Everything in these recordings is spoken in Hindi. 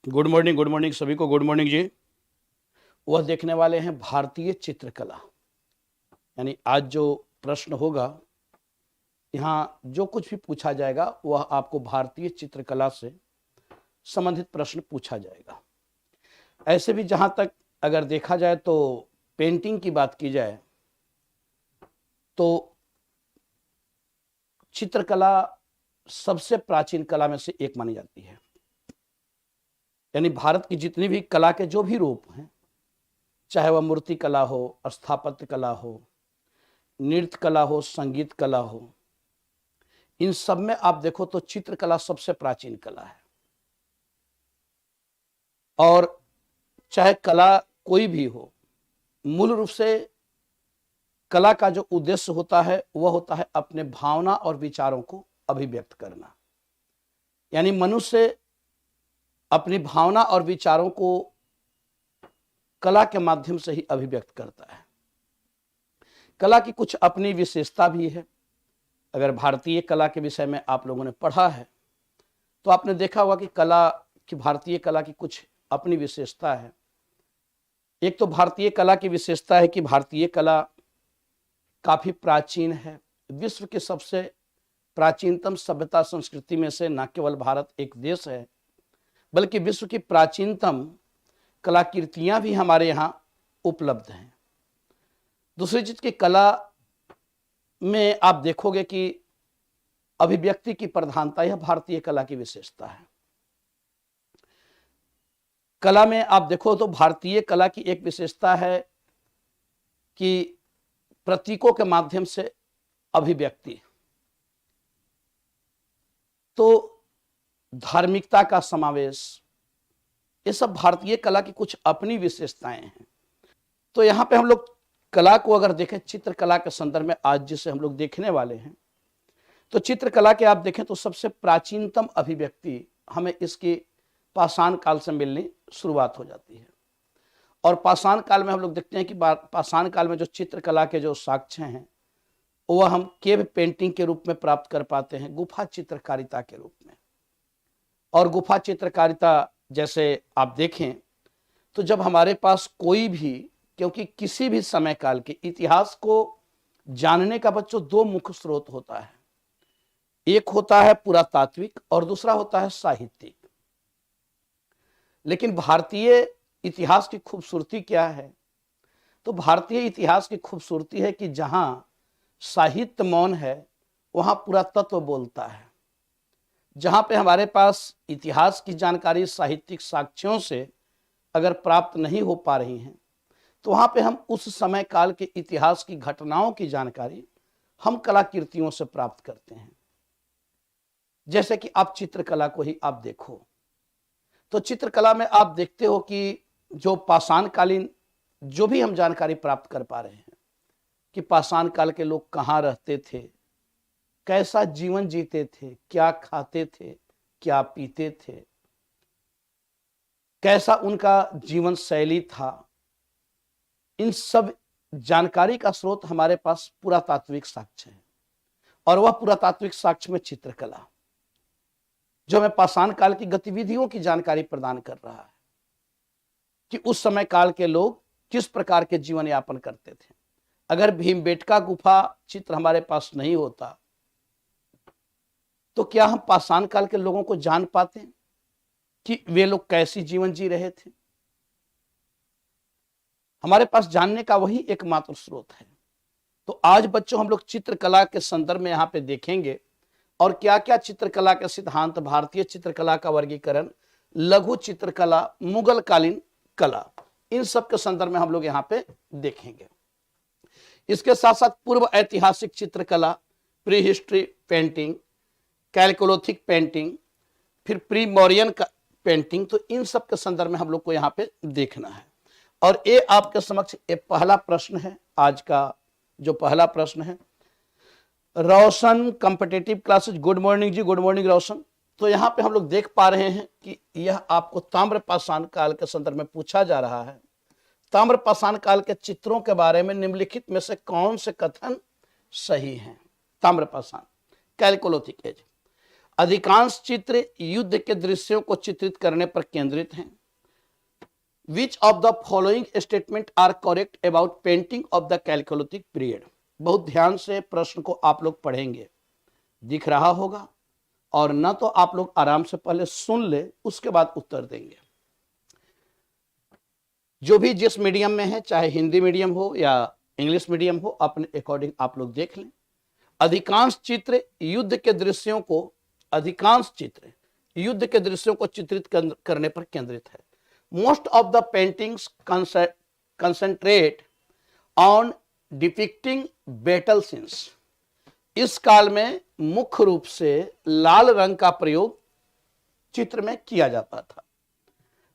गुड मॉर्निंग सभी को। गुड मॉर्निंग जी। वह देखने वाले हैं भारतीय चित्रकला। यानी आज जो प्रश्न होगा, यहाँ जो कुछ भी पूछा जाएगा वह आपको भारतीय चित्रकला से संबंधित प्रश्न पूछा जाएगा। ऐसे भी जहाँ तक अगर देखा जाए तो पेंटिंग की बात की जाए तो चित्रकला सबसे प्राचीन कला में से एक मानी जाती है। यानी भारत की जितनी भी कला के जो भी रूप हैं, चाहे वह मूर्ति कला हो, स्थापत्य कला हो, नृत्य कला हो, संगीत कला हो, इन सब में आप देखो तो चित्रकला सबसे प्राचीन कला है। और चाहे कला कोई भी हो, मूल रूप से कला का जो उद्देश्य होता है वह होता है अपने भावना और विचारों को अभिव्यक्त करना। यानी मनुष्य अपनी भावना और विचारों को कला के माध्यम से ही अभिव्यक्त करता है। कला की कुछ अपनी विशेषता भी है। अगर भारतीय कला के विषय में आप लोगों ने पढ़ा है तो आपने देखा होगा कि भारतीय कला की कुछ अपनी विशेषता है। एक तो भारतीय कला की विशेषता है कि भारतीय कला काफी प्राचीन है। विश्व के सबसे प्राचीनतम सभ्यता संस्कृति में से न केवल भारत एक देश है, बल्कि विश्व की प्राचीनतम कलाकृतियां भी हमारे यहाँ उपलब्ध हैं। दूसरी चीज की कला में आप देखोगे कि अभिव्यक्ति की प्रधानता, यह भारतीय कला की विशेषता है। कला में आप देखो तो भारतीय कला की एक विशेषता है कि प्रतीकों के माध्यम से अभिव्यक्ति, तो धार्मिकता का समावेश, ये सब भारतीय कला की कुछ अपनी विशेषताएं हैं। तो यहाँ पे हम लोग कला को अगर देखें चित्रकला के संदर्भ में, आज जिसे हम लोग देखने वाले हैं, तो चित्रकला के आप देखें तो सबसे प्राचीनतम अभिव्यक्ति हमें इसकी पाषाण काल से मिलनी शुरुआत हो जाती है। और पाषाण काल में हम लोग देखते हैं कि पाषाण काल में जो चित्रकला के जो साक्ष्य हैं वह हम केव पेंटिंग के रूप में प्राप्त कर पाते हैं, गुफा चित्रकारिता के रूप में। और गुफा चित्रकारिता जैसे आप देखें तो जब हमारे पास कोई भी, क्योंकि किसी भी समय काल के इतिहास को जानने का बच्चों दो मुख्य स्रोत होता है, एक होता है पुरातात्विक और दूसरा होता है साहित्यिक। लेकिन भारतीय इतिहास की खूबसूरती क्या है? तो भारतीय इतिहास की खूबसूरती है कि जहां साहित्य मौन है वहां पुरातत्व बोलता है। जहां पे हमारे पास इतिहास की जानकारी साहित्यिक साक्ष्यों से अगर प्राप्त नहीं हो पा रही हैं, तो वहां पे हम उस समय काल के इतिहास की घटनाओं की जानकारी हम कलाकृतियों से प्राप्त करते हैं। जैसे कि आप चित्रकला को ही आप देखो तो चित्रकला में आप देखते हो कि जो पाषाण कालीन जो भी हम जानकारी प्राप्त कर पा रहे हैं कि पाषाण काल के लोग कहाँ रहते थे, कैसा जीवन जीते थे, क्या खाते थे, क्या पीते थे, कैसा उनका जीवन शैली था, इन सब जानकारी का स्रोत हमारे पास पुरातात्विक साक्ष्य है। और वह पुरातात्विक साक्ष्य में चित्रकला जो हमें पाषाण काल की गतिविधियों की जानकारी प्रदान कर रहा है कि उस समय काल के लोग किस प्रकार के जीवन यापन करते थे। अगर भीमबेटका गुफा चित्र हमारे पास नहीं होता तो क्या हम पाषाण काल के लोगों को जान पाते कि वे लोग कैसी जीवन जी रहे थे? हमारे पास जानने का वही एकमात्र स्रोत है। तो आज बच्चों हम लोग चित्रकला के संदर्भ में यहाँ पे देखेंगे और क्या क्या चित्रकला के सिद्धांत, भारतीय चित्रकला का वर्गीकरण, लघु चित्रकला, मुगल कालीन कला, इन सब के संदर्भ में हम लोग यहाँ पे देखेंगे। इसके साथ साथ पूर्व ऐतिहासिक चित्रकला, प्री हिस्ट्री पेंटिंग, कैलकोलोथिक पेंटिंग, फिर प्री मौर्यन पेंटिंग, तो इन सब के संदर्भ में हम लोग को यहाँ पे देखना है। और ये आपके समक्ष ये पहला प्रश्न है, आज का जो पहला प्रश्न है। रोशन कॉम्पिटिटिव क्लासेज, गुड मॉर्निंग जी। गुड मॉर्निंग रोशन। तो यहाँ पे हम लोग देख पा रहे हैं कि यह आपको ताम्र पाषाण काल के संदर्भ में पूछा जा रहा है। ताम्र पाषाण काल के चित्रों के बारे में निम्नलिखित में से कौन से कथन सही हैं? ताम्र पाषाण, कैलकोलोथिक एज। अधिकांश चित्र युद्ध के दृश्यों को चित्रित करने पर केंद्रित हैं। Which of the following statement are correct about painting of the chalcolithic period. बहुत ध्यान से प्रश्न को आप लोग पढ़ेंगे, दिख रहा होगा, और न तो आप लोग आराम से पहले सुन ले, उसके बाद उत्तर देंगे। जो भी जिस मीडियम में है, चाहे हिंदी मीडियम हो या इंग्लिश मीडियम हो, अपने अकॉर्डिंग आप लोग देख लें। अधिकांश चित्र युद्ध के दृश्यों को चित्रित करने पर केंद्रित है। Most of the paintings concentrate on depicting battle scenes. इस काल में मुख्य रूप से लाल रंग का प्रयोग चित्र में किया जाता था।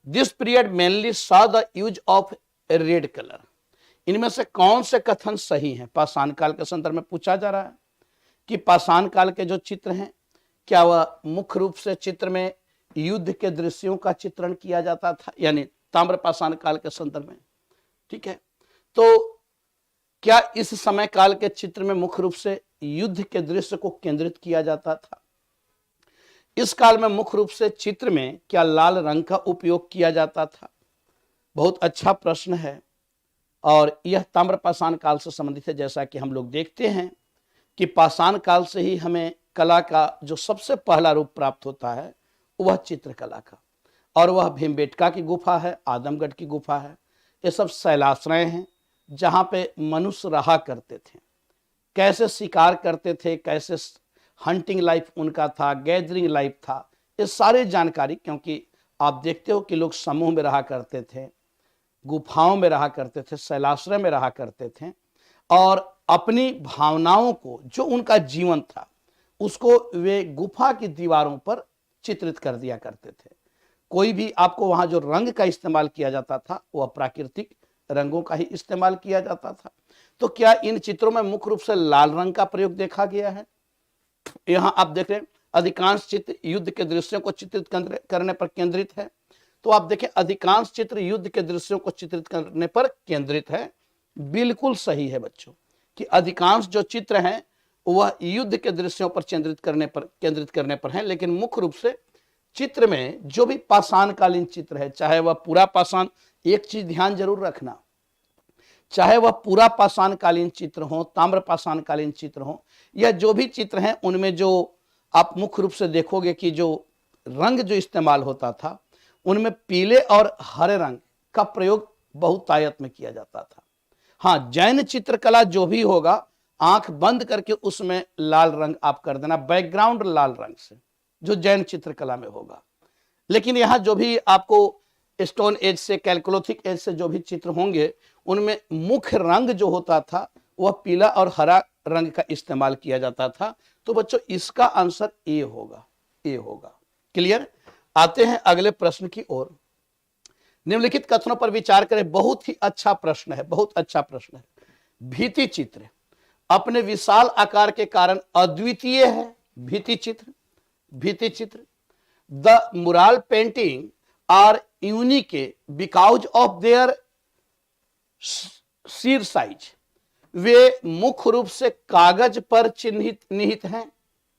This period mainly saw the use of red colour. इनमें से कौन से कथन सही हैं? पाषाण काल के संदर्भ में पूछा जा रहा है कि पाषाण काल के जो चित्र हैं, क्या वह मुख्य रूप से चित्र में युद्ध के दृश्यों का चित्रण किया जाता था, यानी ताम्र पाषाण काल के संदर्भ में। ठीक है, तो क्या इस समय काल के चित्र में मुख्य रूप से युद्ध के दृश्य को केंद्रित किया जाता था? इस काल में मुख्य रूप से चित्र में क्या लाल रंग का उपयोग किया जाता था? बहुत अच्छा प्रश्न है, और यह ताम्र पाषाण काल से संबंधित है। जैसा कि हम लोग देखते हैं कि पाषाण काल से ही हमें कला का जो सबसे पहला रूप प्राप्त होता है वह चित्रकला का, और वह भीमबेटका की गुफा है, आदमगढ़ की गुफा है। ये सब शैलाश्रय हैं जहाँ पे मनुष्य रहा करते थे, कैसे शिकार करते थे, कैसे हंटिंग लाइफ उनका था, गैदरिंग लाइफ था, ये सारी जानकारी। क्योंकि आप देखते हो कि लोग समूह में रहा करते थे, गुफाओं में रहा करते थे, शैलाश्रय में रहा करते थे, और अपनी भावनाओं को, जो उनका जीवन था, उसको वे गुफा की दीवारों पर चित्रित कर दिया करते थे। कोई भी आपको वहां जो रंग का इस्तेमाल किया जाता था वह प्राकृतिक रंगों का ही इस्तेमाल किया जाता था। तो क्या इन चित्रों में मुख्य रूप से लाल रंग का प्रयोग देखा गया है? यहां आप देख रहे हैं अधिकांश चित्र युद्ध के दृश्यों को चित्रित करने पर केंद्रित है। तो आप देखें अधिकांश चित्र युद्ध के दृश्यों को चित्रित करने पर केंद्रित है। बिल्कुल सही है बच्चों कि अधिकांश जो चित्र हैं वह युद्ध के दृश्यों पर केंद्रित करने पर है। लेकिन मुख्य रूप से चित्र में जो भी पाषाण कालीन चित्र है, चाहे वह पूरा पाषाण, एक चीज ध्यान जरूर रखना, चाहे वह पूरा पाषाण कालीन चित्र हो, ताम्र पाषाण कालीन चित्र हो, या जो भी चित्र हैं, उनमें जो आप मुख्य रूप से देखोगे कि जो रंग जो इस्तेमाल होता था उनमें पीले और हरे रंग का प्रयोग बहुतायत में किया जाता था। हाँ, जैन चित्रकला जो भी होगा, आंख बंद करके उसमें लाल रंग आप कर देना, बैकग्राउंड लाल रंग से, जो जैन चित्रकला में होगा। लेकिन यहाँ जो भी आपको स्टोन एज से, कैलकोलिथिक एज से जो भी चित्र होंगे, उनमें मुख्य रंग जो होता था वह पीला और हरा रंग का इस्तेमाल किया जाता था। तो बच्चों इसका आंसर ए होगा, ए होगा। क्लियर? आते हैं अगले प्रश्न की ओर। निम्नलिखित कथनों पर विचार करें। बहुत ही अच्छा प्रश्न है, बहुत अच्छा प्रश्न है। भित्ति चित्र अपने विशाल आकार के कारण अद्वितीय है। भित्ति चित्र the mural painting are unique because of their sheer size. वे मुख्य रूप से कागज पर निहित हैं।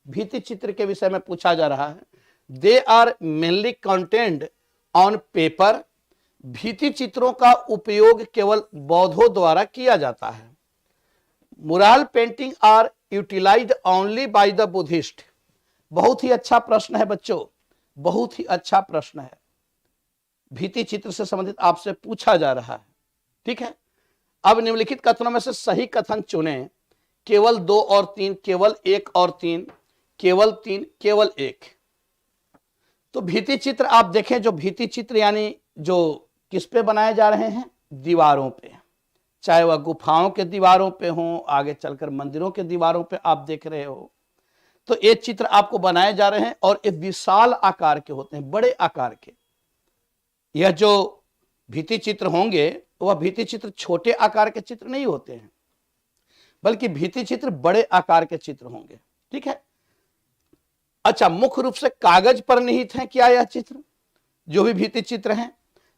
भित्ति चित्र के विषय में पूछा जा रहा है। They are mainly content on paper. भित्ति चित्रों का उपयोग केवल बौद्धों द्वारा किया जाता है। Mural painting are utilised only by the Buddhist. बहुत ही अच्छा प्रश्न है बच्चों, बहुत ही अच्छा प्रश्न है। भित्ति चित्र से संबंधित आपसे पूछा जा रहा है। ठीक है, अब निम्नलिखित कथनों में से सही कथन चुनें। केवल 2 और 3, केवल 1 और 3, केवल 3, केवल 1। तो भित्ति चित्र आप देखें, जो भित्ति चित्र यानी जो किस पे बनाए जा रहे हैं? दीवारों पे, चाहे वह गुफाओं के दीवारों पे हो, आगे चलकर मंदिरों के दीवारों पे आप देख रहे हो। तो ये चित्र आपको बनाए जा रहे हैं और ये विशाल आकार के होते हैं, बड़े आकार के। यह जो भित्ति चित्र होंगे वह भित्ति चित्र छोटे आकार के चित्र नहीं होते हैं, बल्कि भित्ति चित्र बड़े आकार के चित्र होंगे। ठीक है, अच्छा, मुख्य रूप से कागज पर निहित है क्या यह चित्र, जो भी भित्ति चित्र हैं?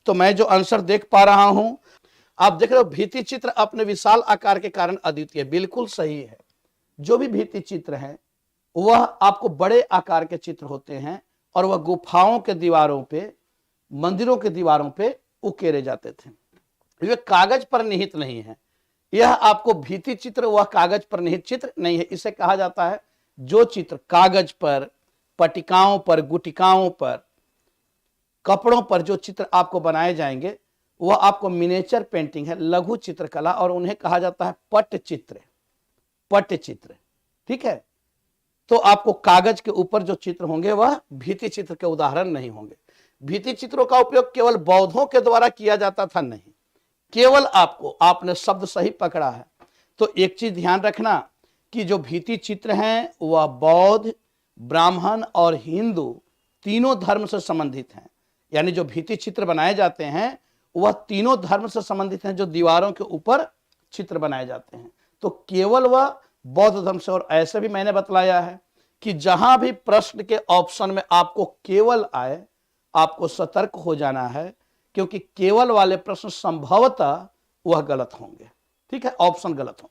तो मैं जो आंसर देख पा रहा हूं, आप देख रहे हो भित्ति चित्र अपने विशाल आकार के कारण अद्वितीय। बिल्कुल सही है। जो भी भित्ति चित्र है वह आपको बड़े आकार के चित्र होते हैं और वह गुफाओं के दीवारों पे, मंदिरों के दीवारों पे उकेरे जाते थे। ये कागज पर निहित नहीं है, यह आपको भित्ति चित्र, वह कागज पर निहित चित्र नहीं है। इसे कहा जाता है जो चित्र कागज पर, पट्टिकाओं पर, गुटिकाओं पर, कपड़ों पर जो चित्र आपको बनाए जाएंगे वह आपको मिनिएचर पेंटिंग है, लघु चित्रकला, और उन्हें कहा जाता है पट्टचित्र, पट्टचित्र। ठीक है, तो आपको कागज के ऊपर जो चित्र होंगे वह भित्ति चित्र के उदाहरण नहीं होंगे। भित्ति चित्रों का उपयोग केवल बौद्धों के द्वारा किया जाता था, नहीं, केवल आपने शब्द सही पकड़ा है। तो एक चीज ध्यान रखना कि जो भित्ति चित्र हैं वह बौद्ध, ब्राह्मण और हिंदू तीनों धर्म से संबंधित हैं। यानी जो भित्ति चित्र बनाए जाते हैं वह तीनों धर्म से संबंधित हैं, जो दीवारों के ऊपर चित्र बनाए जाते हैं। तो केवल वह बौद्ध धर्म से। और ऐसे भी मैंने बतलाया है कि जहां भी प्रश्न के ऑप्शन में आपको केवल आए, आपको सतर्क हो जाना है, क्योंकि केवल वाले प्रश्न संभवतः वह गलत होंगे। ठीक है, ऑप्शन गलत हो।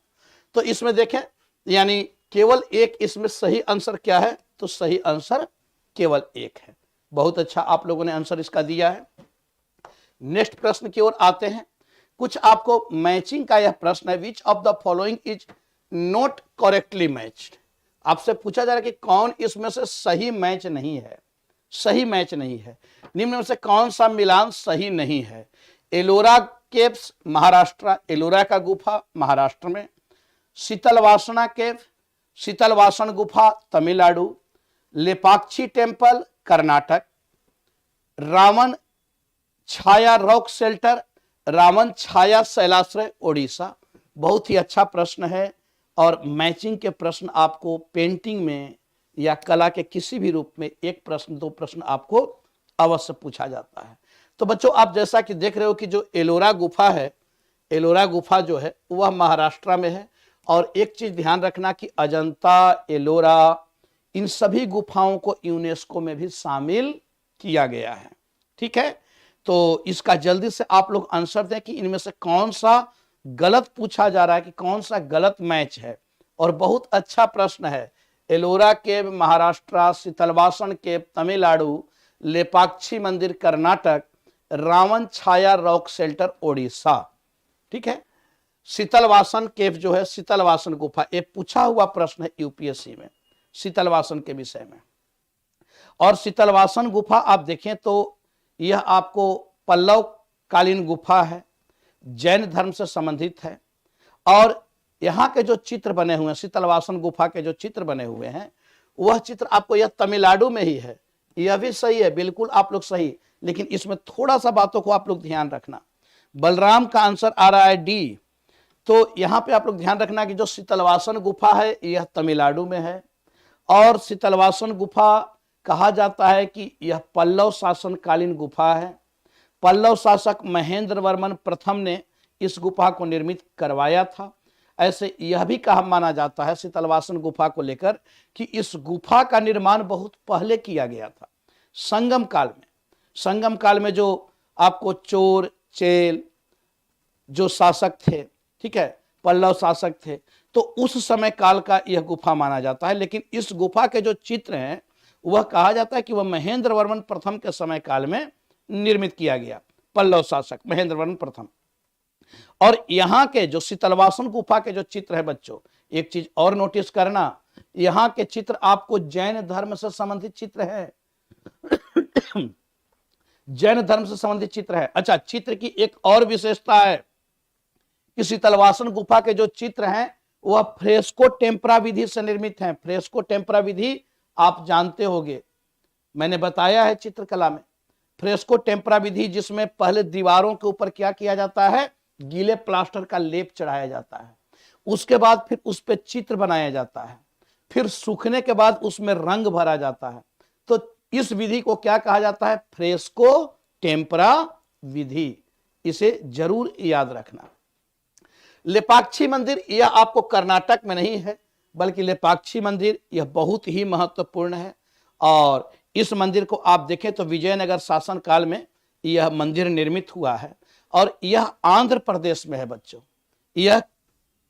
तो इसमें देखें, यानी केवल एक, इसमें सही आंसर क्या है? तो सही आंसर केवल एक है। बहुत अच्छा, आप लोगों ने आंसर इसका दिया है। नेक्स्ट प्रश्न की ओर आते हैं। कुछ आपको मैचिंग का यह प्रश्न है, which of the following is not correctly matched. आपसे पूछा जा रहा है कि कौन इसमें से सही मैच नहीं है, सही मैच नहीं है। निम्न में से कौन सा मिलान सही नहीं है? एलोरा केव्स महाराष्ट्र, एलोरा का गुफा महाराष्ट्र में। शीतलवासना केव, शीतलवासन गुफा तमिलनाडु। लेपाक्षी टेम्पल कर्नाटक। रावण छाया रॉक शेल्टर, रावण छाया शैलाश्रय ओडिशा। बहुत ही अच्छा प्रश्न है, और मैचिंग के प्रश्न आपको पेंटिंग में या कला के किसी भी रूप में एक प्रश्न, दो प्रश्न आपको अवश्य पूछा जाता है। तो बच्चों, आप जैसा कि देख रहे हो कि जो एलोरा गुफा है, एलोरा गुफा जो है वह महाराष्ट्र में है। और एक चीज ध्यान रखना कि अजंता, एलोरा, इन सभी गुफाओं को यूनेस्को में भी शामिल किया गया है। ठीक है, तो इसका जल्दी से आप लोग आंसर दें कि इनमें से कौन सा गलत पूछा जा रहा है, कि कौन सा गलत मैच है। और बहुत अच्छा प्रश्न है। एलोरा केव महाराष्ट्र, शीतलवासन केव तमिलनाडु, लेपाक्षी मंदिर कर्नाटक, रावण छाया रॉक शेल्टर ओडिशा। ठीक है, शीतलवासन केव जो है, शीतलवासन गुफा, ये पूछा हुआ प्रश्न है यूपीएससी में शीतलवासन के विषय में। और शीतलवासन गुफा आप देखें तो यह आपको पल्लव कालीन गुफा है, जैन धर्म से संबंधित है। और यहाँ के जो चित्र बने हुए हैं, शीतलवासन गुफा के जो चित्र बने हुए हैं, वह चित्र आपको यह तमिलनाडु में ही है। यह भी सही है, बिल्कुल आप लोग सही, लेकिन इसमें थोड़ा सा बातों को आप लोग ध्यान रखना। बलराम का आंसर आ रहा है डी। तो यहाँ पे आप लोग ध्यान रखना कि जो शीतलवासन गुफा है यह तमिलनाडु में है। और शीतलवासन गुफा कहा जाता है कि यह पल्लव शासन कालीन गुफा है। पल्लव शासक महेंद्र वर्मन प्रथम ने इस गुफा को निर्मित करवाया था। ऐसे यह भी कहा माना जाता है शीतलवासन गुफा को लेकर कि इस गुफा का निर्माण बहुत पहले किया गया था, संगम काल में। संगम काल में जो आपको चोर चेल जो शासक थे, ठीक है, पल्लव शासक थे, तो उस समय काल का यह गुफा माना जाता है। लेकिन इस गुफा के जो चित्र हैं वह कहा जाता है कि वह महेंद्र वर्मन प्रथम के समय काल में निर्मित किया गया, पल्लव शासक महेंद्र वर्मन प्रथम। और यहाँ के जो शीतलवासन गुफा के जो चित्र है बच्चों, एक चीज और नोटिस करना, यहाँ के चित्र आपको जैन धर्म से संबंधित चित्र है। जैन धर्म से संबंधित चित्र है। अच्छा, चित्र की एक और विशेषता है कि शीतलवासन गुफा के जो चित्र हैं वह फ्रेस्को टेम्परा विधि से निर्मित हैं। फ्रेस्को टेम्परा विधि आप जानते होंगे, मैंने बताया है चित्रकला में। फ्रेस्को टेम्परा विधि जिसमें पहले दीवारों के ऊपर क्या किया जाता है, गीले प्लास्टर का लेप चढ़ाया जाता है, उसके बाद फिर उस पर चित्र बनाया जाता है, फिर सूखने के बाद उसमें रंग भरा जाता है। तो इस विधि को क्या कहा जाता है, फ्रेस्को टेम्परा विधि। इसे जरूर याद रखना। लेपाक्षी मंदिर यह आपको कर्नाटक में नहीं है, बल्कि लेपाक्षी मंदिर यह बहुत ही महत्वपूर्ण है। और इस मंदिर को आप देखें तो विजयनगर शासन काल में यह मंदिर निर्मित हुआ है। और यह आंध्र प्रदेश में है बच्चों, यह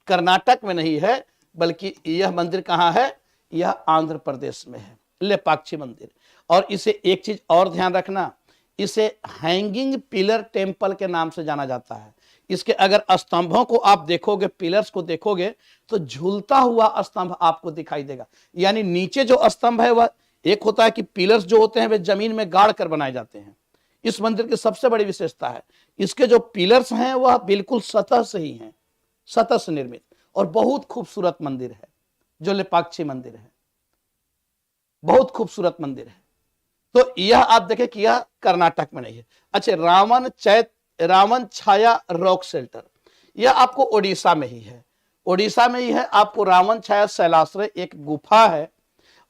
कर्नाटक में नहीं है, बल्कि यह मंदिर कहाँ है, यह आंध्र प्रदेश में है, लेपाक्षी मंदिर। और इसे एक चीज और ध्यान रखना, इसे हैंगिंग पिलर टेम्पल के नाम से जाना जाता है। इसके अगर स्तंभों को आप देखोगे, पिलर्स को देखोगे, तो झूलता हुआ स्तंभ आपको दिखाई देगा। यानी नीचे जो स्तंभ है वह एक होता है कि पिलर्स जो होते हैं वे जमीन में गाड़ कर बनाए जाते हैं। इस मंदिर की सबसे बड़ी विशेषता है इसके जो पिलर्स हैं वह बिल्कुल सतह से ही हैं, सतह से निर्मित, और बहुत खूबसूरत मंदिर है जो लेपाक्षी मंदिर है, बहुत खूबसूरत मंदिर है। तो यह आप देखें कि यह कर्नाटक में नहीं है। अच्छा, रावण छाया रॉक शेल्टर, यह आपको ओडिशा में ही है, ओडिशा में ही है। आपको रावण छाया शैलाश्रय एक गुफा है,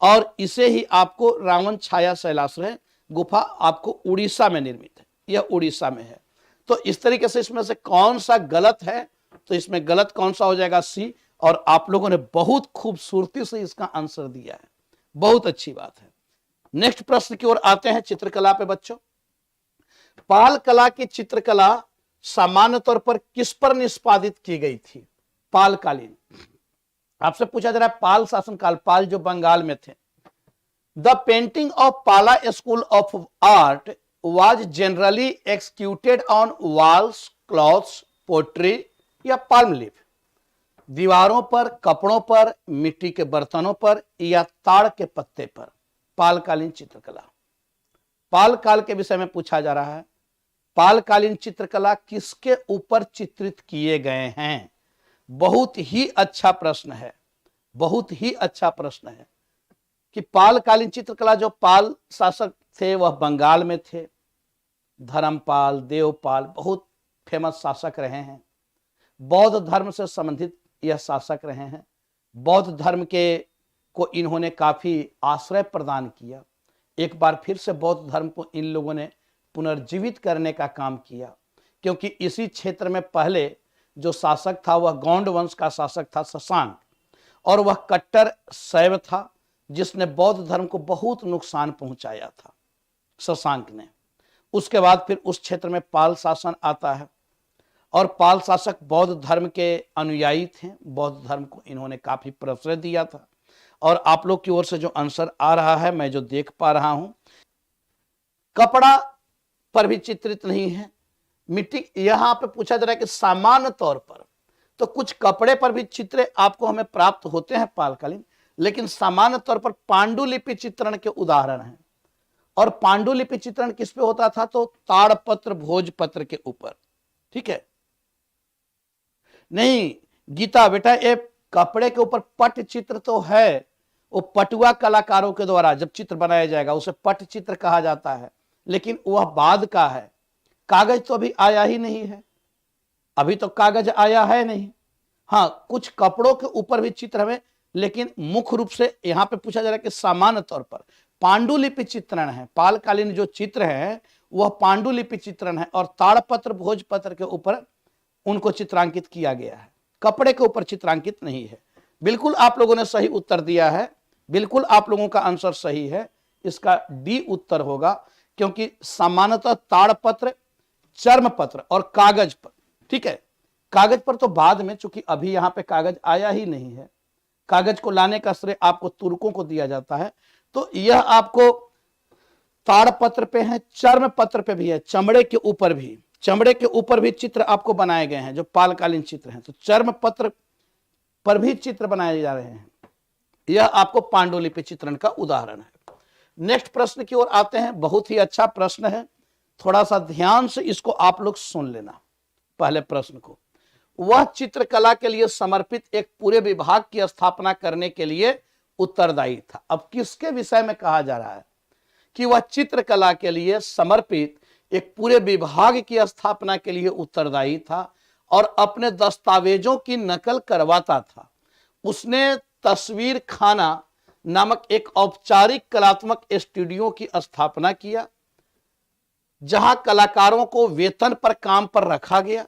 और इसे ही आपको रावण छाया शैलाश्रय गुफा आपको उड़ीसा में निर्मित है, यह उड़ीसा में है। तो इस तरीके से इसमें से कौन सा गलत है, तो इसमें गलत कौन सा हो जाएगा, सी। और आप लोगों ने बहुत खूबसूरती से इसका आंसर दिया है, बहुत अच्छी बात है। नेक्स्ट प्रश्न की ओर आते हैं, चित्रकला पे बच्चों। पाल कला की चित्रकला सामान्य तौर पर किस पर निष्पादित की गई थी? पालकालीन, आपसे पूछा जा रहा है पाल शासनकाल, पाल जो बंगाल में थे। The painting of Pala school of art was generally executed on walls, cloths, pottery या पाल्म लीफ, दीवारों पर, कपड़ों पर, मिट्टी के बर्तनों पर या ताड़ के पत्ते पर। पालकालीन चित्रकला, पाल काल के विषय में पूछा जा रहा है। पालकालीन चित्रकला किसके ऊपर चित्रित किए गए हैं? बहुत ही अच्छा प्रश्न है, बहुत ही अच्छा प्रश्न है कि पालकालीन चित्रकला, जो पाल शासक थे वह बंगाल में थे। धर्मपाल, देवपाल बहुत फेमस शासक रहे हैं। बौद्ध धर्म से संबंधित यह शासक रहे हैं। बौद्ध धर्म के को इन्होंने काफी आश्रय प्रदान किया। एक बार फिर से बौद्ध धर्म को इन लोगों ने पुनर्जीवित करने का काम किया, क्योंकि इसी क्षेत्र में पहले जो शासक था वह गौंड वंश का शासक था शशांक, और वह कट्टर शैव था जिसने बौद्ध धर्म को बहुत नुकसान पहुंचाया था शशांक ने। उसके बाद फिर उस क्षेत्र में पाल शासन आता है, और पाल शासक बौद्ध धर्म के अनुयायी थे। बौद्ध धर्म को इन्होंने काफी प्रश्रय दिया था। और आप लोग की ओर से जो आंसर आ रहा है, मैं जो देख पा रहा हूं, कपड़ा पर भी चित्रित नहीं है, मिट्टी। यहां पे पूछा जा रहा है कि सामान्य तौर पर, तो कुछ कपड़े पर भी चित्र आपको हमें प्राप्त होते हैं पालकालीन, लेकिन सामान्य तौर पर पांडुलिपि चित्रण के उदाहरण हैं। और पांडुलिपि चित्रण किस पे होता था? तो ताड़पत्र, भोजपत्र के ऊपर। ठीक है, नहीं गीता बेटा, ये कपड़े के ऊपर पट चित्र तो है, वो पटुआ कलाकारों के द्वारा जब चित्र बनाया जाएगा उसे पट चित्र कहा जाता है, लेकिन वह बाद का है। कागज तो अभी आया ही नहीं है, अभी तो कागज आया है नहीं। हाँ, कुछ कपड़ों के ऊपर भी चित्र हमें, लेकिन मुख्य रूप से यहां पे पूछा जा रहा है कि सामान्य तौर पर पांडुलिपि चित्रण है। पालकालीन जो चित्र है वह पांडुलिपि चित्रण है, और ताड़पत्र, भोजपत्र के ऊपर उनको चित्रांकित किया गया है, कपड़े के ऊपर चित्रांकित नहीं है। बिल्कुल आप लोगों ने सही उत्तर दिया है, बिल्कुल आप लोगों का आंसर सही है। इसका डी उत्तर होगा, क्योंकि सामान्यतः ताड़पत्र, चर्मपत्र और कागज पर। ठीक है, कागज पर तो बाद में, चूंकि अभी यहां पे कागज आया ही नहीं है, कागज को लाने का श्रेय आपको तुर्कों को दिया जाता है। तो यह आपको ताड़पत्र पे है, चर्मपत्र पे भी है, चमड़े के ऊपर भी, चमड़े के ऊपर भी चित्र आपको बनाए गए हैं जो पालकालीन चित्र हैं। तो चर्मपत्र पर भी चित्र बनाए जा रहे हैं। यह आपको पांडुलिपि चित्रण का उदाहरण है। नेक्स्ट प्रश्न की ओर आते हैं। बहुत ही अच्छा प्रश्न है, थोड़ा सा ध्यान से इसको आप लोग सुन लेना। पहले प्रश्न को, वह चित्रकला के लिए समर्पित एक पूरे विभाग की स्थापना करने के लिए उत्तरदायी था। अब किसके विषय में कहा जा रहा है कि वह चित्रकला के लिए समर्पित एक पूरे विभाग की स्थापना के लिए उत्तरदायी था और अपने दस्तावेजों की नकल करवाता था। उसने तस्वीर खाना नामक एक औपचारिक कलात्मक स्टूडियो की स्थापना किया, जहां कलाकारों को वेतन पर काम पर रखा गया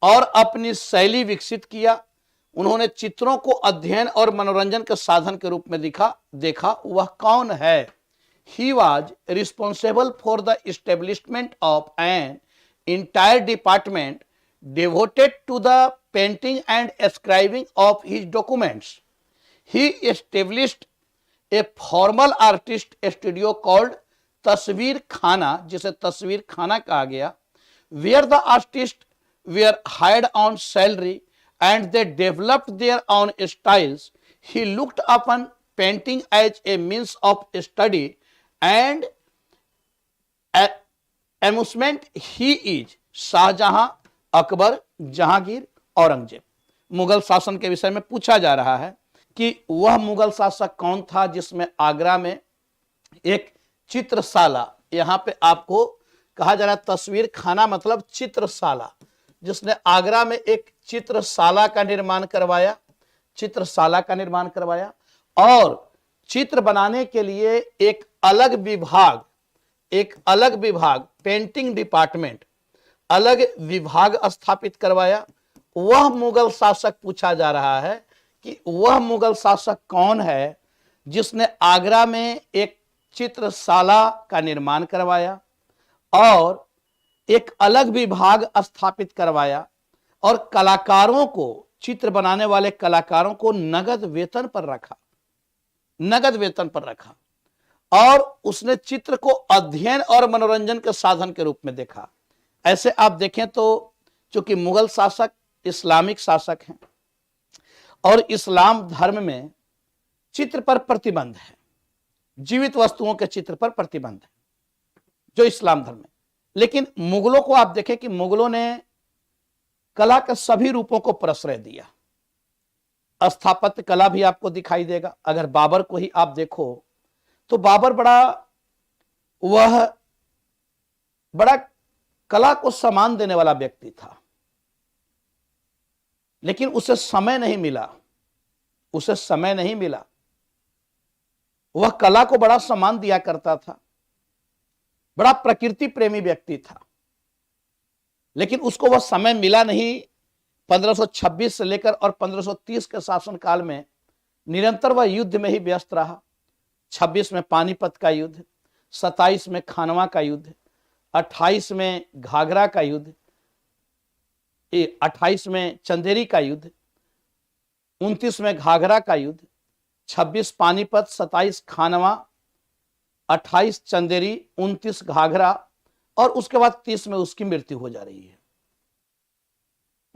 और अपनी शैली विकसित किया। उन्होंने चित्रों को अध्ययन और मनोरंजन के साधन के रूप में देखा। वह कौन है? He was responsible for the establishment of an entire department devoted to the painting and scribing of his documents. He established a formal artist studio called Tasvir Khana, जिसे तस्वीर खाना कहा गया, where the artist were hired on salary and they developed their own styles. He looked upon painting as a means of study and amusement. He is Shahjahan, Akbar, Jahangir, Aurangzeb. Mughal शासन के विषय में पूछा जा रहा है कि वह मुगल शासक कौन था जिसमें आगरा में एक चित्रशाला, यहां पे आपको कहा जा रहा है तस्वीर खाना मतलब चित्रशाला, जिसने आगरा में एक चित्रशाला का निर्माण करवाया, चित्रशाला का निर्माण करवाया और चित्र बनाने के लिए एक अलग विभाग पेंटिंग डिपार्टमेंट, अलग विभाग स्थापित करवाया. वह मुगल शासक पूछा जा रहा है कि वह मुगल शासक कौन है जिसने आगरा में एक चित्रशाला का निर्माण करवाया और एक अलग विभाग स्थापित करवाया और कलाकारों को, चित्र बनाने वाले कलाकारों को नगद वेतन पर रखा और उसने चित्र को अध्ययन और मनोरंजन के साधन के रूप में देखा. ऐसे आप देखें तो चूंकि मुगल शासक इस्लामिक शासक हैं और इस्लाम धर्म में चित्र पर प्रतिबंध है, जीवित वस्तुओं के चित्र पर प्रतिबंध है जो इस्लाम धर्म में. लेकिन मुगलों को आप देखें कि मुगलों ने कला के सभी रूपों को प्रश्रय दिया. स्थापत्य कला भी आपको दिखाई देगा. अगर बाबर को ही आप देखो तो बाबर बड़ा कला को सम्मान देने वाला व्यक्ति था, लेकिन उसे समय नहीं मिला. वह कला को बड़ा सम्मान दिया करता था, बड़ा प्रकृति प्रेमी व्यक्ति था, लेकिन उसको वह समय मिला नहीं. 1526 से लेकर और 1530 के शासनकाल में निरंतर वह युद्ध में ही व्यस्त रहा. 26 में पानीपत का युद्ध, 27 में खानवा का युद्ध, 28 में घाघरा का युद्ध, 28 में चंदेरी का युद्ध, 29 में घाघरा का युद्ध, 26 पानीपत, 27 खानवा, 28 चंदेरी, 29 घाघरा और उसके बाद 30 में उसकी मृत्यु हो जा रही है.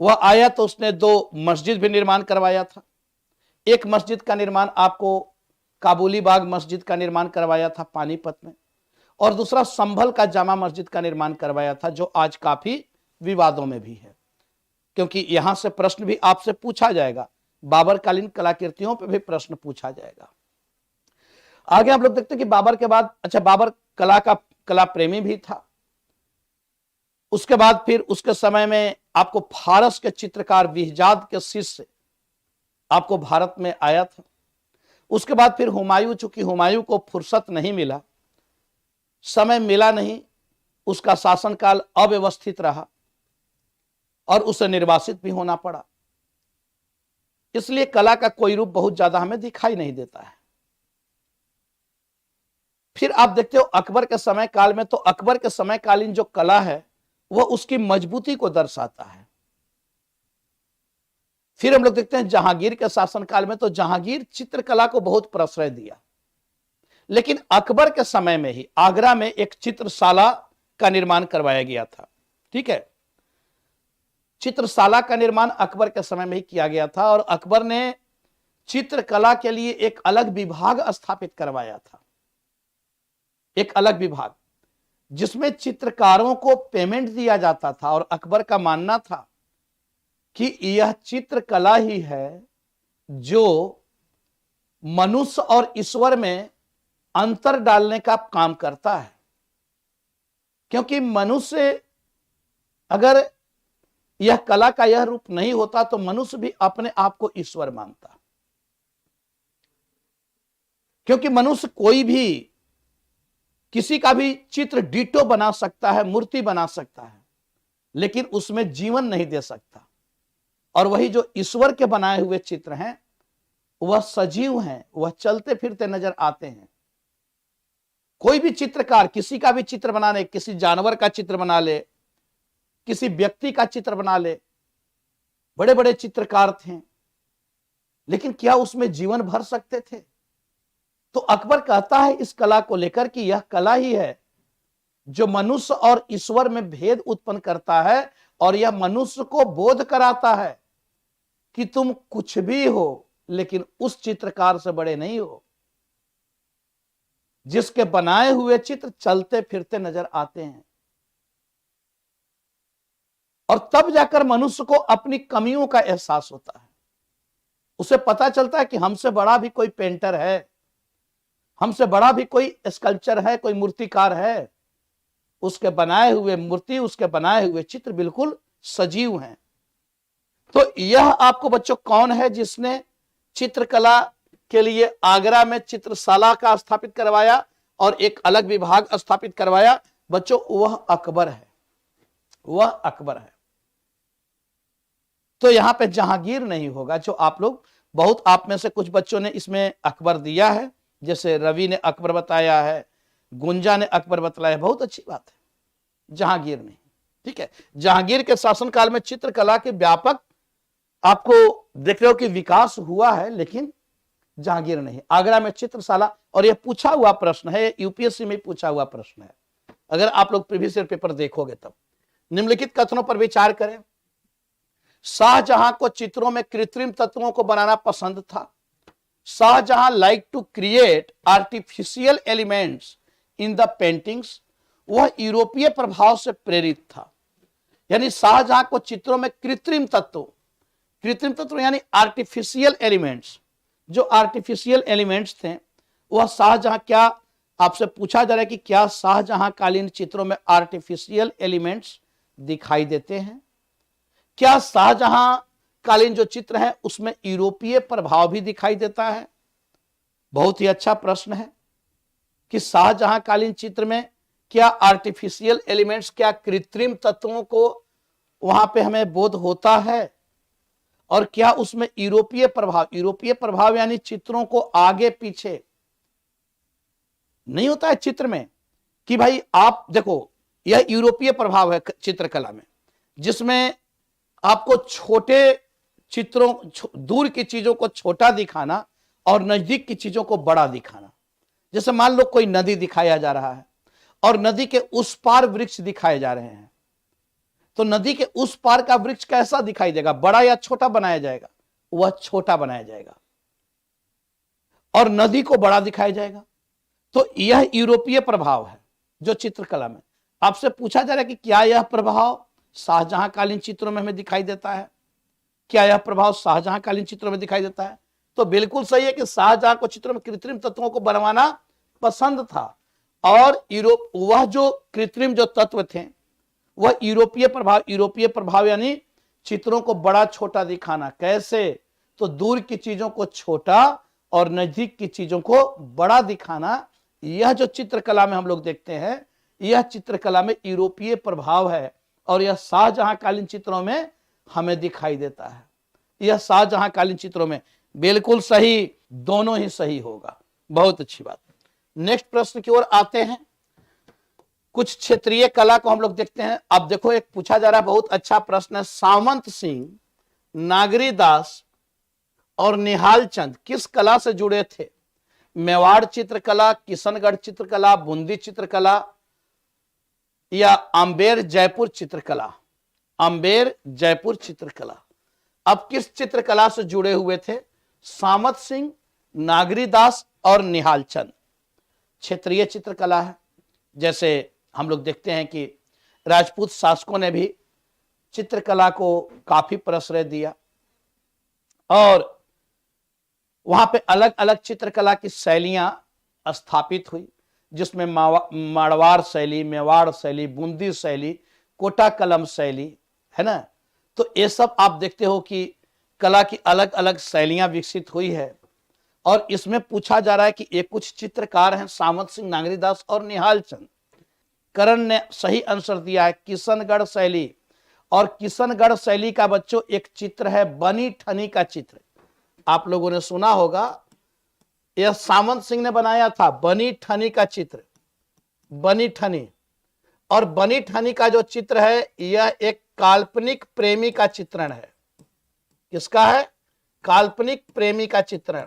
वह आया तो उसने 2 मस्जिद भी निर्माण करवाया था. एक मस्जिद का निर्माण आपको काबुली बाग मस्जिद का निर्माण करवाया था पानीपत में और दूसरा संभल का जामा मस्जिद का निर्माण करवाया था, जो आज काफी विवादों में भी है, क्योंकि यहां से प्रश्न भी आपसे पूछा जाएगा, बाबरकालीन कलाकृतियों पर भी प्रश्न पूछा जाएगा. आगे आप लोग देखते हैं कि बाबर के बाद, बाबर कला प्रेमी भी था. उसके बाद फिर उसके समय में आपको फारस के चित्रकार बिहजाद के शिष्य आपको भारत में आया था. उसके बाद फिर हुमायूं, चूंकि हुमायूं को फुर्सत नहीं मिला, समय मिला नहीं, उसका शासनकाल अव्यवस्थित रहा और उसे निर्वासित भी होना पड़ा. इसलिए कला का कोई रूप बहुत ज्यादा हमें दिखाई नहीं देता है. फिर आप देखते हो अकबर के समय काल में, तो अकबर के समयकालीन जो कला है वह उसकी मजबूती को दर्शाता है. फिर हम लोग देखते हैं जहांगीर के शासनकाल में, तो जहांगीर चित्रकला को बहुत प्रश्रय दिया, लेकिन अकबर के समय में ही आगरा में एक चित्रशाला का निर्माण करवाया गया था. ठीक है, चित्रशाला का निर्माण अकबर के समय में ही किया गया था और अकबर ने चित्रकला के लिए एक अलग विभाग स्थापित करवाया था, एक अलग विभाग जिसमें चित्रकारों को पेमेंट दिया जाता था. और अकबर का मानना था कि यह चित्रकला ही है जो मनुष्य और ईश्वर में अंतर डालने का काम करता है, क्योंकि मनुष्य अगर यह कला का यह रूप नहीं होता तो मनुष्य भी अपने आप को ईश्वर मानता, क्योंकि मनुष्य कोई भी किसी का भी चित्र डिटो बना सकता है, मूर्ति बना सकता है, लेकिन उसमें जीवन नहीं दे सकता. और वही जो ईश्वर के बनाए हुए चित्र हैं वह सजीव हैं, वह चलते फिरते नजर आते हैं. कोई भी चित्रकार किसी का भी चित्र बना ले, किसी जानवर का चित्र बना ले, किसी व्यक्ति का चित्र बना ले, बड़े बड़े चित्रकार थे, लेकिन क्या उसमें जीवन भर सकते थे? तो अकबर कहता है इस कला को लेकर कि यह कला ही है जो मनुष्य और ईश्वर में भेद उत्पन्न करता है, और यह मनुष्य को बोध कराता है कि तुम कुछ भी हो लेकिन उस चित्रकार से बड़े नहीं हो जिसके बनाए हुए चित्र चलते फिरते नजर आते हैं। और तब जाकर मनुष्य को अपनी कमियों का एहसास होता है। उसे पता चलता है कि हमसे बड़ा भी कोई पेंटर है, हमसे बड़ा भी कोई स्कल्पचर है, कोई मूर्तिकार है। उसके बनाए हुए मूर्ति, उसके बनाए हुए चित्र बिल्कुल सजीव हैं। तो यह आपको बच्चों कौन है जिसने चित्रकला के लिए आगरा में चित्रशाला का स्थापित करवाया और एक अलग विभाग स्थापित करवाया? बच्चों वह अकबर है, वह अकबर है। तो यहां पे जहांगीर नहीं होगा। जो आप लोग, बहुत आप में से कुछ बच्चों ने इसमें अकबर दिया है, जैसे रवि ने अकबर बताया है, गुंजा ने अकबर बताया, बहुत अच्छी बात है। जहांगीर नहीं, ठीक है। जहांगीर के शासनकाल में चित्रकला के व्यापक आपको देख रहे हो कि विकास हुआ है, लेकिन जहांगीर नहीं। आगरा में चित्रशाला, और यह पूछा हुआ प्रश्न है, यूपीएससी में पूछा हुआ प्रश्न है, अगर आप लोग प्रीवियस ईयर पेपर देखोगे तब। निम्नलिखित कथनों पर विचार करें। शाहजहां को चित्रों में कृत्रिम तत्वों को बनाना पसंद था। Shahjahan like to create artificial elements in the paintings. वह यूरोपीय प्रभाव से प्रेरित था। यानी शाहजहां को चित्रों में कृत्रिम तत्व यानी आर्टिफिशियल एलिमेंट्स, जो आर्टिफिशियल एलिमेंट्स थे वह शाहजहां, क्या आपसे पूछा जा रहा है कि क्या शाहजहां कालीन चित्रों में आर्टिफिशियल एलिमेंट्स दिखाई देते हैं? क्या शाहजहां कालीन जो चित्र है उसमें यूरोपीय प्रभाव भी दिखाई देता है? बहुत ही अच्छा प्रश्न है कि शाहजहां कालीन चित्र में क्या आर्टिफिशियल एलिमेंट्स, क्या कृत्रिम तत्वों को वहां पे हमें बोध होता है? और क्या उसमें यूरोपीय प्रभाव यानी चित्रों को आगे पीछे नहीं होता है चित्र में, कि भाई आप देखो यह यूरोपीय प्रभाव है चित्रकला में, जिसमें आपको छोटे चित्रों, दूर की चीजों को छोटा दिखाना और नजदीक की चीजों को बड़ा दिखाना। जैसे मान लो कोई नदी दिखाया जा रहा है और नदी के उस पार वृक्ष दिखाए जा रहे हैं, तो नदी के उस पार का वृक्ष कैसा दिखाई देगा? बड़ा या छोटा बनाया जाएगा? वह छोटा बनाया जाएगा और नदी को बड़ा दिखाया जाएगा। तो यह यूरोपीय प्रभाव है जो चित्रकला में आपसे पूछा जा रहा है कि क्या यह प्रभाव शाहजहां कालीन चित्रों में हमें दिखाई देता है? क्या यह प्रभाव शाहजहां कालीन चित्रों में दिखाई देता है? तो बिल्कुल सही है कि शाहजहां को चित्रों में कृत्रिम तत्वों को बनवाना पसंद था, और वह जो कृत्रिम जो तत्व थे वह यूरोपीय प्रभाव यानी चित्रों को बड़ा छोटा दिखाना। कैसे? तो दूर की चीजों को छोटा और नजदीक की चीजों को बड़ा दिखाना। यह जो चित्रकला में हम लोग देखते हैं, यह चित्रकला में यूरोपीय प्रभाव है, और यह शाहजहां कालीन चित्रों में हमें दिखाई देता है। यह शाहजहां कालीन चित्रों में बिल्कुल सही, दोनों ही सही होगा। बहुत अच्छी बात। नेक्स्ट प्रश्न की ओर आते हैं। कुछ क्षेत्रीय कला को हम लोग देखते हैं। अब देखो एक पूछा जा रहा है, बहुत अच्छा प्रश्न है। सामंत सिंह, नागरी दास और निहाल चंद किस कला से जुड़े थे? मेवाड़ चित्रकला, किशनगढ़ चित्रकला, बूंदी चित्रकला या अंबेर जयपुर चित्रकला? अंबेर जयपुर चित्रकला। अब किस चित्रकला से जुड़े हुए थे? सामंत सिंह, नागरी दास और निहाल चंद। क्षेत्रीय चित्रकला है। जैसे हम लोग देखते हैं कि राजपूत शासकों ने भी चित्रकला को काफी प्रश्रय दिया, और वहां पे अलग अलग चित्रकला की शैलियां स्थापित हुई, जिसमें मारवाड़ शैली, मेवाड़ शैली, बूंदी शैली, कोटा कलम शैली, है ना। तो ये सब आप देखते हो कि कला की अलग अलग शैलियां विकसित हुई है। और इसमें पूछा जा रहा है कि ये कुछ चित्रकार हैं, सामंत सिंह, नागरी दास और निहाल चंद। करण ने सही आंसर दिया है किशनगढ़ शैली। और किशनगढ़ शैली का बच्चों एक चित्र है बनी ठनी का चित्र, आप लोगों ने सुना होगा। यह सामंत सिंह ने बनाया था, बनी ठनी का चित्र, बनी ठनी। और बनी ठनी का जो चित्र है यह एक काल्पनिक प्रेमी का चित्रण है। किसका है? काल्पनिक प्रेमी का चित्रण।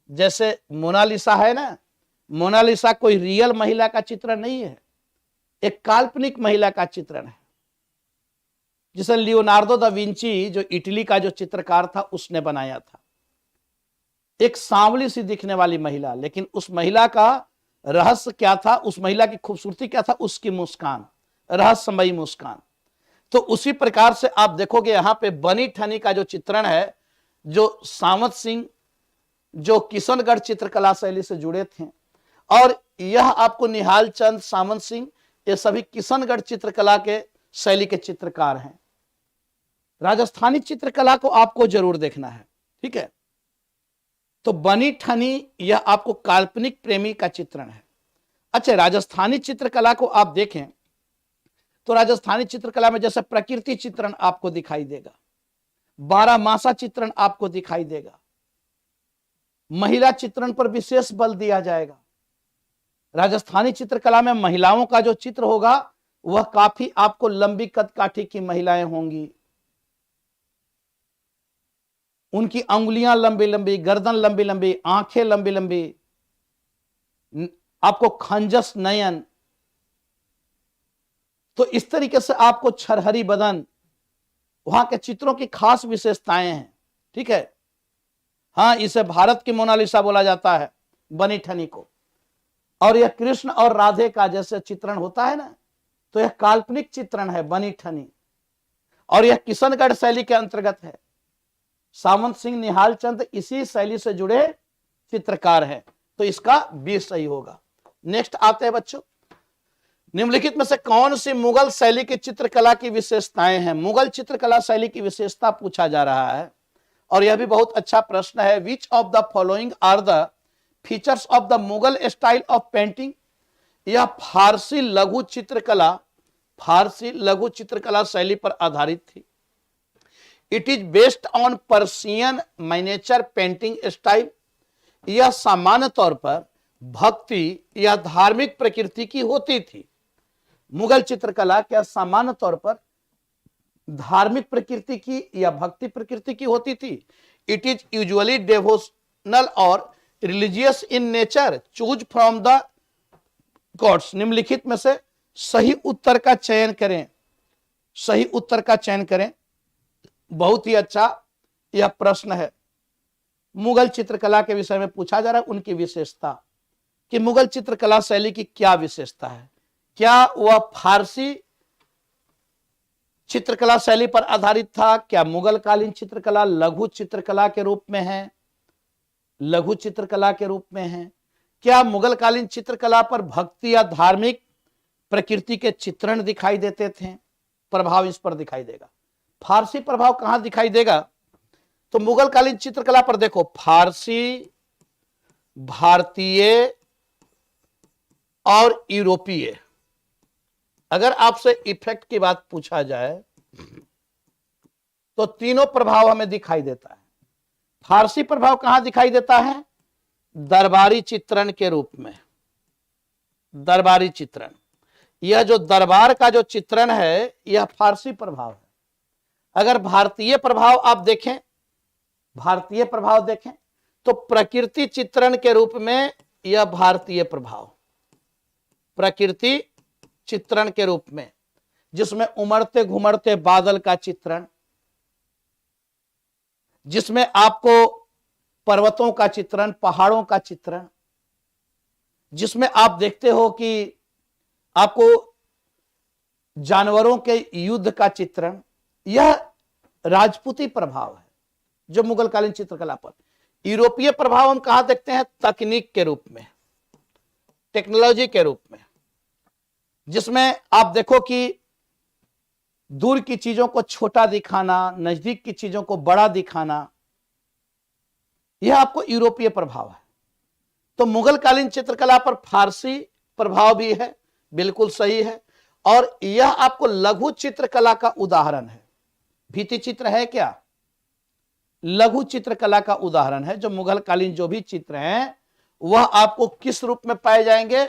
जैसे मोनालिसा है ना, मोनालिसा कोई रियल महिला का चित्रण नहीं है, एक काल्पनिक महिला का चित्रण है, जिसे लियोनार्डो दा विंची जो इटली का जो चित्रकार था उसने बनाया था। एक सांवली सी दिखने वाली महिला, लेकिन उस महिला का रहस्य क्या था, उस महिला की खूबसूरती क्या था, उसकी मुस्कान, रहस्यमयी मुस्कान। तो उसी प्रकार से आप देखोगे यहां पे बनी ठनी का जो चित्रण है, जो सावंत सिंह जो किशनगढ़ चित्रकला शैली से जुड़े थे, और यह आपको निहाल चंद, सावंत सिंह, ये सभी किशनगढ़ चित्रकला के शैली के चित्रकार हैं। राजस्थानी चित्रकला को आपको जरूर देखना है, ठीक है। तो बनी ठनी यह आपको काल्पनिक प्रेमी का चित्रण है। अच्छा, राजस्थानी चित्रकला को आप देखें तो राजस्थानी चित्रकला में जैसे प्रकृति चित्रण आपको दिखाई देगा, बारहमासा चित्रण आपको दिखाई देगा, महिला चित्रण पर विशेष बल दिया जाएगा। राजस्थानी चित्रकला में महिलाओं का जो चित्र होगा वह काफी आपको लंबी कदकाठी की महिलाएं होंगी, उनकी अंगुलियां लंबी लंबी, गर्दन लंबी लंबी, आंखें लंबी लंबी, आपको खंजस नयन, तो इस तरीके से आपको छरहरी बदन, वहां के चित्रों की खास विशेषताएं हैं, ठीक है। हाँ, इसे भारत की मोनालिसा बोला जाता है बनी ठनी को। और यह कृष्ण और राधे का जैसे चित्रण होता है ना, तो यह काल्पनिक चित्रण है बनी ठनी, और यह किशनगढ़ शैली के अंतर्गत है। सावंत सिंह, निहाल चंद इसी शैली से जुड़े चित्रकार हैं, तो इसका बी सही होगा। नेक्स्ट आते हैं बच्चों, निम्नलिखित में से कौन सी मुगल शैली की चित्रकला की विशेषताएं हैं। मुगल चित्रकला शैली की विशेषता पूछा जा रहा है, और यह भी बहुत अच्छा प्रश्न है। Which of the following are the features of the Mughal style of painting. यह फारसी लघु चित्रकला शैली पर आधारित थी। It is based on Persian miniature painting style. यह सामान्य तौर पर भक्ति या धार्मिक प्रकृति की होती थी। मुगल चित्रकला क्या सामान्य तौर पर धार्मिक प्रकृति की या भक्ति प्रकृति की होती थी। इट इज यूजुअली डिवोशनल और religious in nature. Choose from the gods. निम्नलिखित में से सही उत्तर का चयन करें, सही उत्तर का चयन करें। बहुत ही अच्छा यह प्रश्न है, मुगल चित्रकला के विषय में पूछा जा रहा है, उनकी विशेषता कि मुगल चित्रकला शैली की क्या विशेषता है। क्या वह फारसी चित्रकला शैली पर आधारित था? क्या मुगल कालीन चित्रकला लघु चित्रकला के रूप में है, लघु चित्रकला के रूप में है? क्या मुगल कालीन चित्रकला पर भक्ति या धार्मिक प्रकृति के चित्रण दिखाई देते थे? प्रभाव इस पर दिखाई देगा। फारसी प्रभाव कहां दिखाई देगा? तो मुगल कालीन चित्रकला पर देखो, फारसी, भारतीय और यूरोपीय। अगर आपसे इफेक्ट की बात पूछा जाए तो तीनों प्रभाव हमें दिखाई देता है। फारसी प्रभाव कहां दिखाई देता है? दरबारी चित्रण के रूप में। दरबारी चित्रण, यह जो दरबार का जो चित्रण है यह फारसी प्रभाव है। अगर भारतीय प्रभाव आप देखें, भारतीय प्रभाव देखें तो प्रकृति चित्रण के रूप में यह भारतीय प्रभाव, प्रकृति चित्रण के रूप में, जिसमें उमड़ते घुमड़ते बादल का चित्रण, जिसमें आपको पर्वतों का चित्रण, पहाड़ों का चित्रण, जिसमें आप देखते हो कि आपको जानवरों के युद्ध का चित्रण। यह राजपूती प्रभाव है जो मुगल कालीन चित्रकला पर। यूरोपीय प्रभाव हम कहां देखते हैं? तकनीक के रूप में, टेक्नोलॉजी के रूप में, जिसमें आप देखो कि दूर की चीजों को छोटा दिखाना, नजदीक की चीजों को बड़ा दिखाना, यह आपको यूरोपीय प्रभाव है। तो मुगल कालीन चित्रकला पर फारसी प्रभाव भी है, बिल्कुल सही है। और यह आपको लघु चित्रकला का उदाहरण है। भित्ति चित्र है क्या? लघु चित्रकला का उदाहरण है। जो मुगल कालीन जो भी चित्र हैं वह आपको किस रूप में पाए जाएंगे?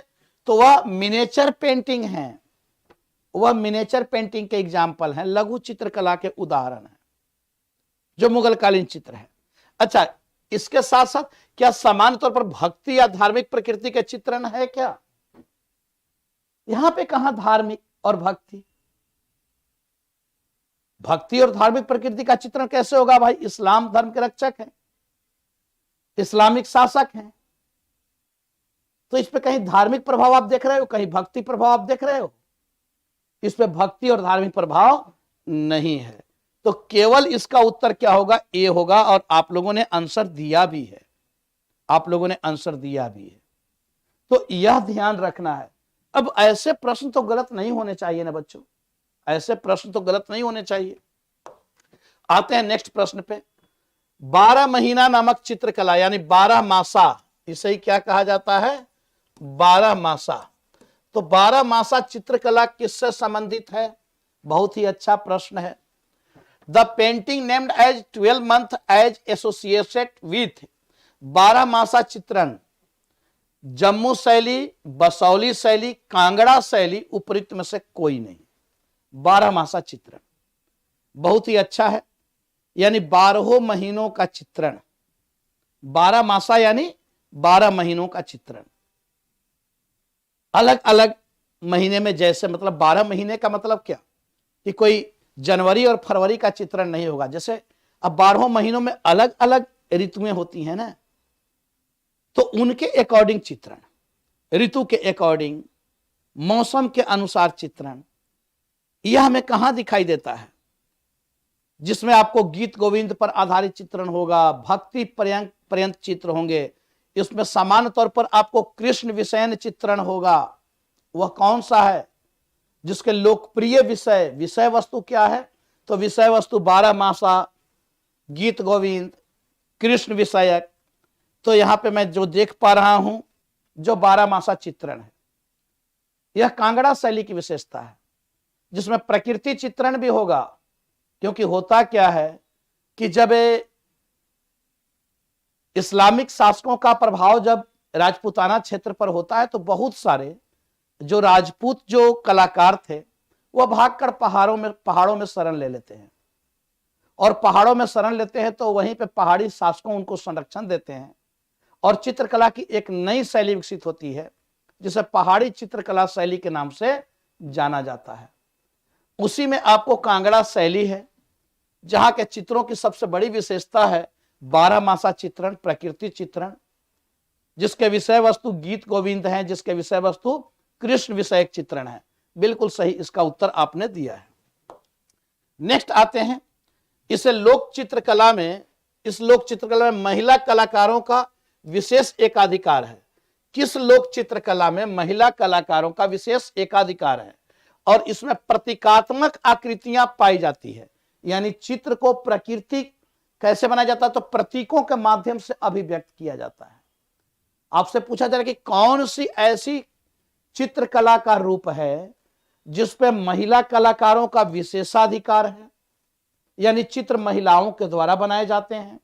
तो वह मिनिएचर पेंटिंग है, वह मिनिएचर पेंटिंग के एग्जाम्पल हैं, लघु चित्रकला के उदाहरण हैं जो मुगल कालीन चित्र है। अच्छा, इसके साथ साथ क्या सामान्य तौर पर भक्ति या धार्मिक प्रकृति के चित्रण है क्या? यहां पे कहां धार्मिक और भक्ति? भक्ति और धार्मिक प्रकृति का चित्रण कैसे होगा भाई? इस्लाम धर्म के रक्षक हैं, इस्लामिक शासक हैं, तो इस पे कहीं धार्मिक प्रभाव आप देख रहे हो, कहीं भक्ति प्रभाव आप देख रहे हो? इस पे भक्ति और धार्मिक प्रभाव नहीं है। तो केवल इसका उत्तर क्या होगा? ए होगा। और आप लोगों ने आंसर दिया भी है, आप लोगों ने आंसर दिया भी है, तो यह ध्यान रखना है। अब ऐसे प्रश्न तो गलत नहीं होने चाहिए ना बच्चों, ऐसे प्रश्न तो गलत नहीं होने चाहिए। आते हैं नेक्स्ट प्रश्न पे। 12 महीना नामक चित्रकला यानी 12 मासा, इसे ही क्या कहा जाता है? 12 मासा। तो 12 मासा चित्रकला किससे संबंधित है? बहुत ही अच्छा प्रश्न है। The painting named as 12 month as associated with 12 मासा चित्रण जम्मू शैली, बसौली शैली, कांगड़ा शैली उपयुक्त में से कोई नहीं। 12 मासा चित्रण बहुत ही अच्छा है, यानी 12 महीनों का चित्रण। 12 मासा यानी 12 महीनों का चित्रण, अलग अलग महीने में, जैसे मतलब 12 महीने का मतलब क्या कि कोई जनवरी और फरवरी का चित्रण नहीं होगा। जैसे अब 12 महीनों में अलग अलग ऋतुएं होती हैं ना, तो उनके अकॉर्डिंग चित्रण, ऋतु के अकॉर्डिंग, मौसम के अनुसार चित्रण, यह हमें कहां दिखाई देता है? जिसमें आपको गीत गोविंद पर आधारित चित्रण होगा, भक्ति पर्यंत चित्र होंगे, इसमें सामान्य तौर पर आपको कृष्ण विषयन चित्रण होगा। वह कौन सा है? जिसके लोकप्रिय विषय वस्तु क्या है? तो विषय वस्तु 12 मासा, गीत गोविंद, कृष्ण विषयक। तो यहां पे मैं जो देख पा रहा हूं, जो 12 मासा चित्रण है, यह कांगड़ा शैली की विशेषता है, जिसमें प्रकृति चित्रण भी होगा। क्योंकि होता क्या है कि जब इस्लामिक शासकों का प्रभाव जब राजपूताना क्षेत्र पर होता है, तो बहुत सारे जो राजपूत जो कलाकार थे, वह भागकर पहाड़ों में शरण ले लेते हैं, और पहाड़ों में शरण लेते हैं तो वहीं पे पहाड़ी शासकों उनको संरक्षण देते हैं, और चित्रकला की एक नई शैली विकसित होती है, जिसे पहाड़ी चित्रकला शैली के नाम से जाना जाता है। उसी में आपको कांगड़ा शैली है, जहां के चित्रों की सबसे बड़ी विशेषता है 12 मासा चित्रण, प्रकृति चित्रण, जिसके विषय वस्तु गीत गोविंद हैं, जिसके विषय वस्तु कृष्ण विषयक चित्रण है। बिल्कुल सही इसका उत्तर आपने दिया है। नेक्स्ट आते हैं, इस लोक चित्रकला में महिला कलाकारों का विशेष एकाधिकार है। किस लोक चित्रकला में महिला कलाकारों का विशेष एकाधिकार है? और इसमें प्रतीकात्मक आकृतियां पाई जाती है, यानी चित्र को प्रकृति कैसे बनाया जाता है? तो प्रतीकों के माध्यम से अभिव्यक्त किया जाता है। आपसे पूछा जा रहा है कि कौन सी ऐसी चित्रकला का रूप है जिसपे महिला कलाकारों का विशेषाधिकार है, यानी चित्र महिलाओं के द्वारा बनाए जाते हैं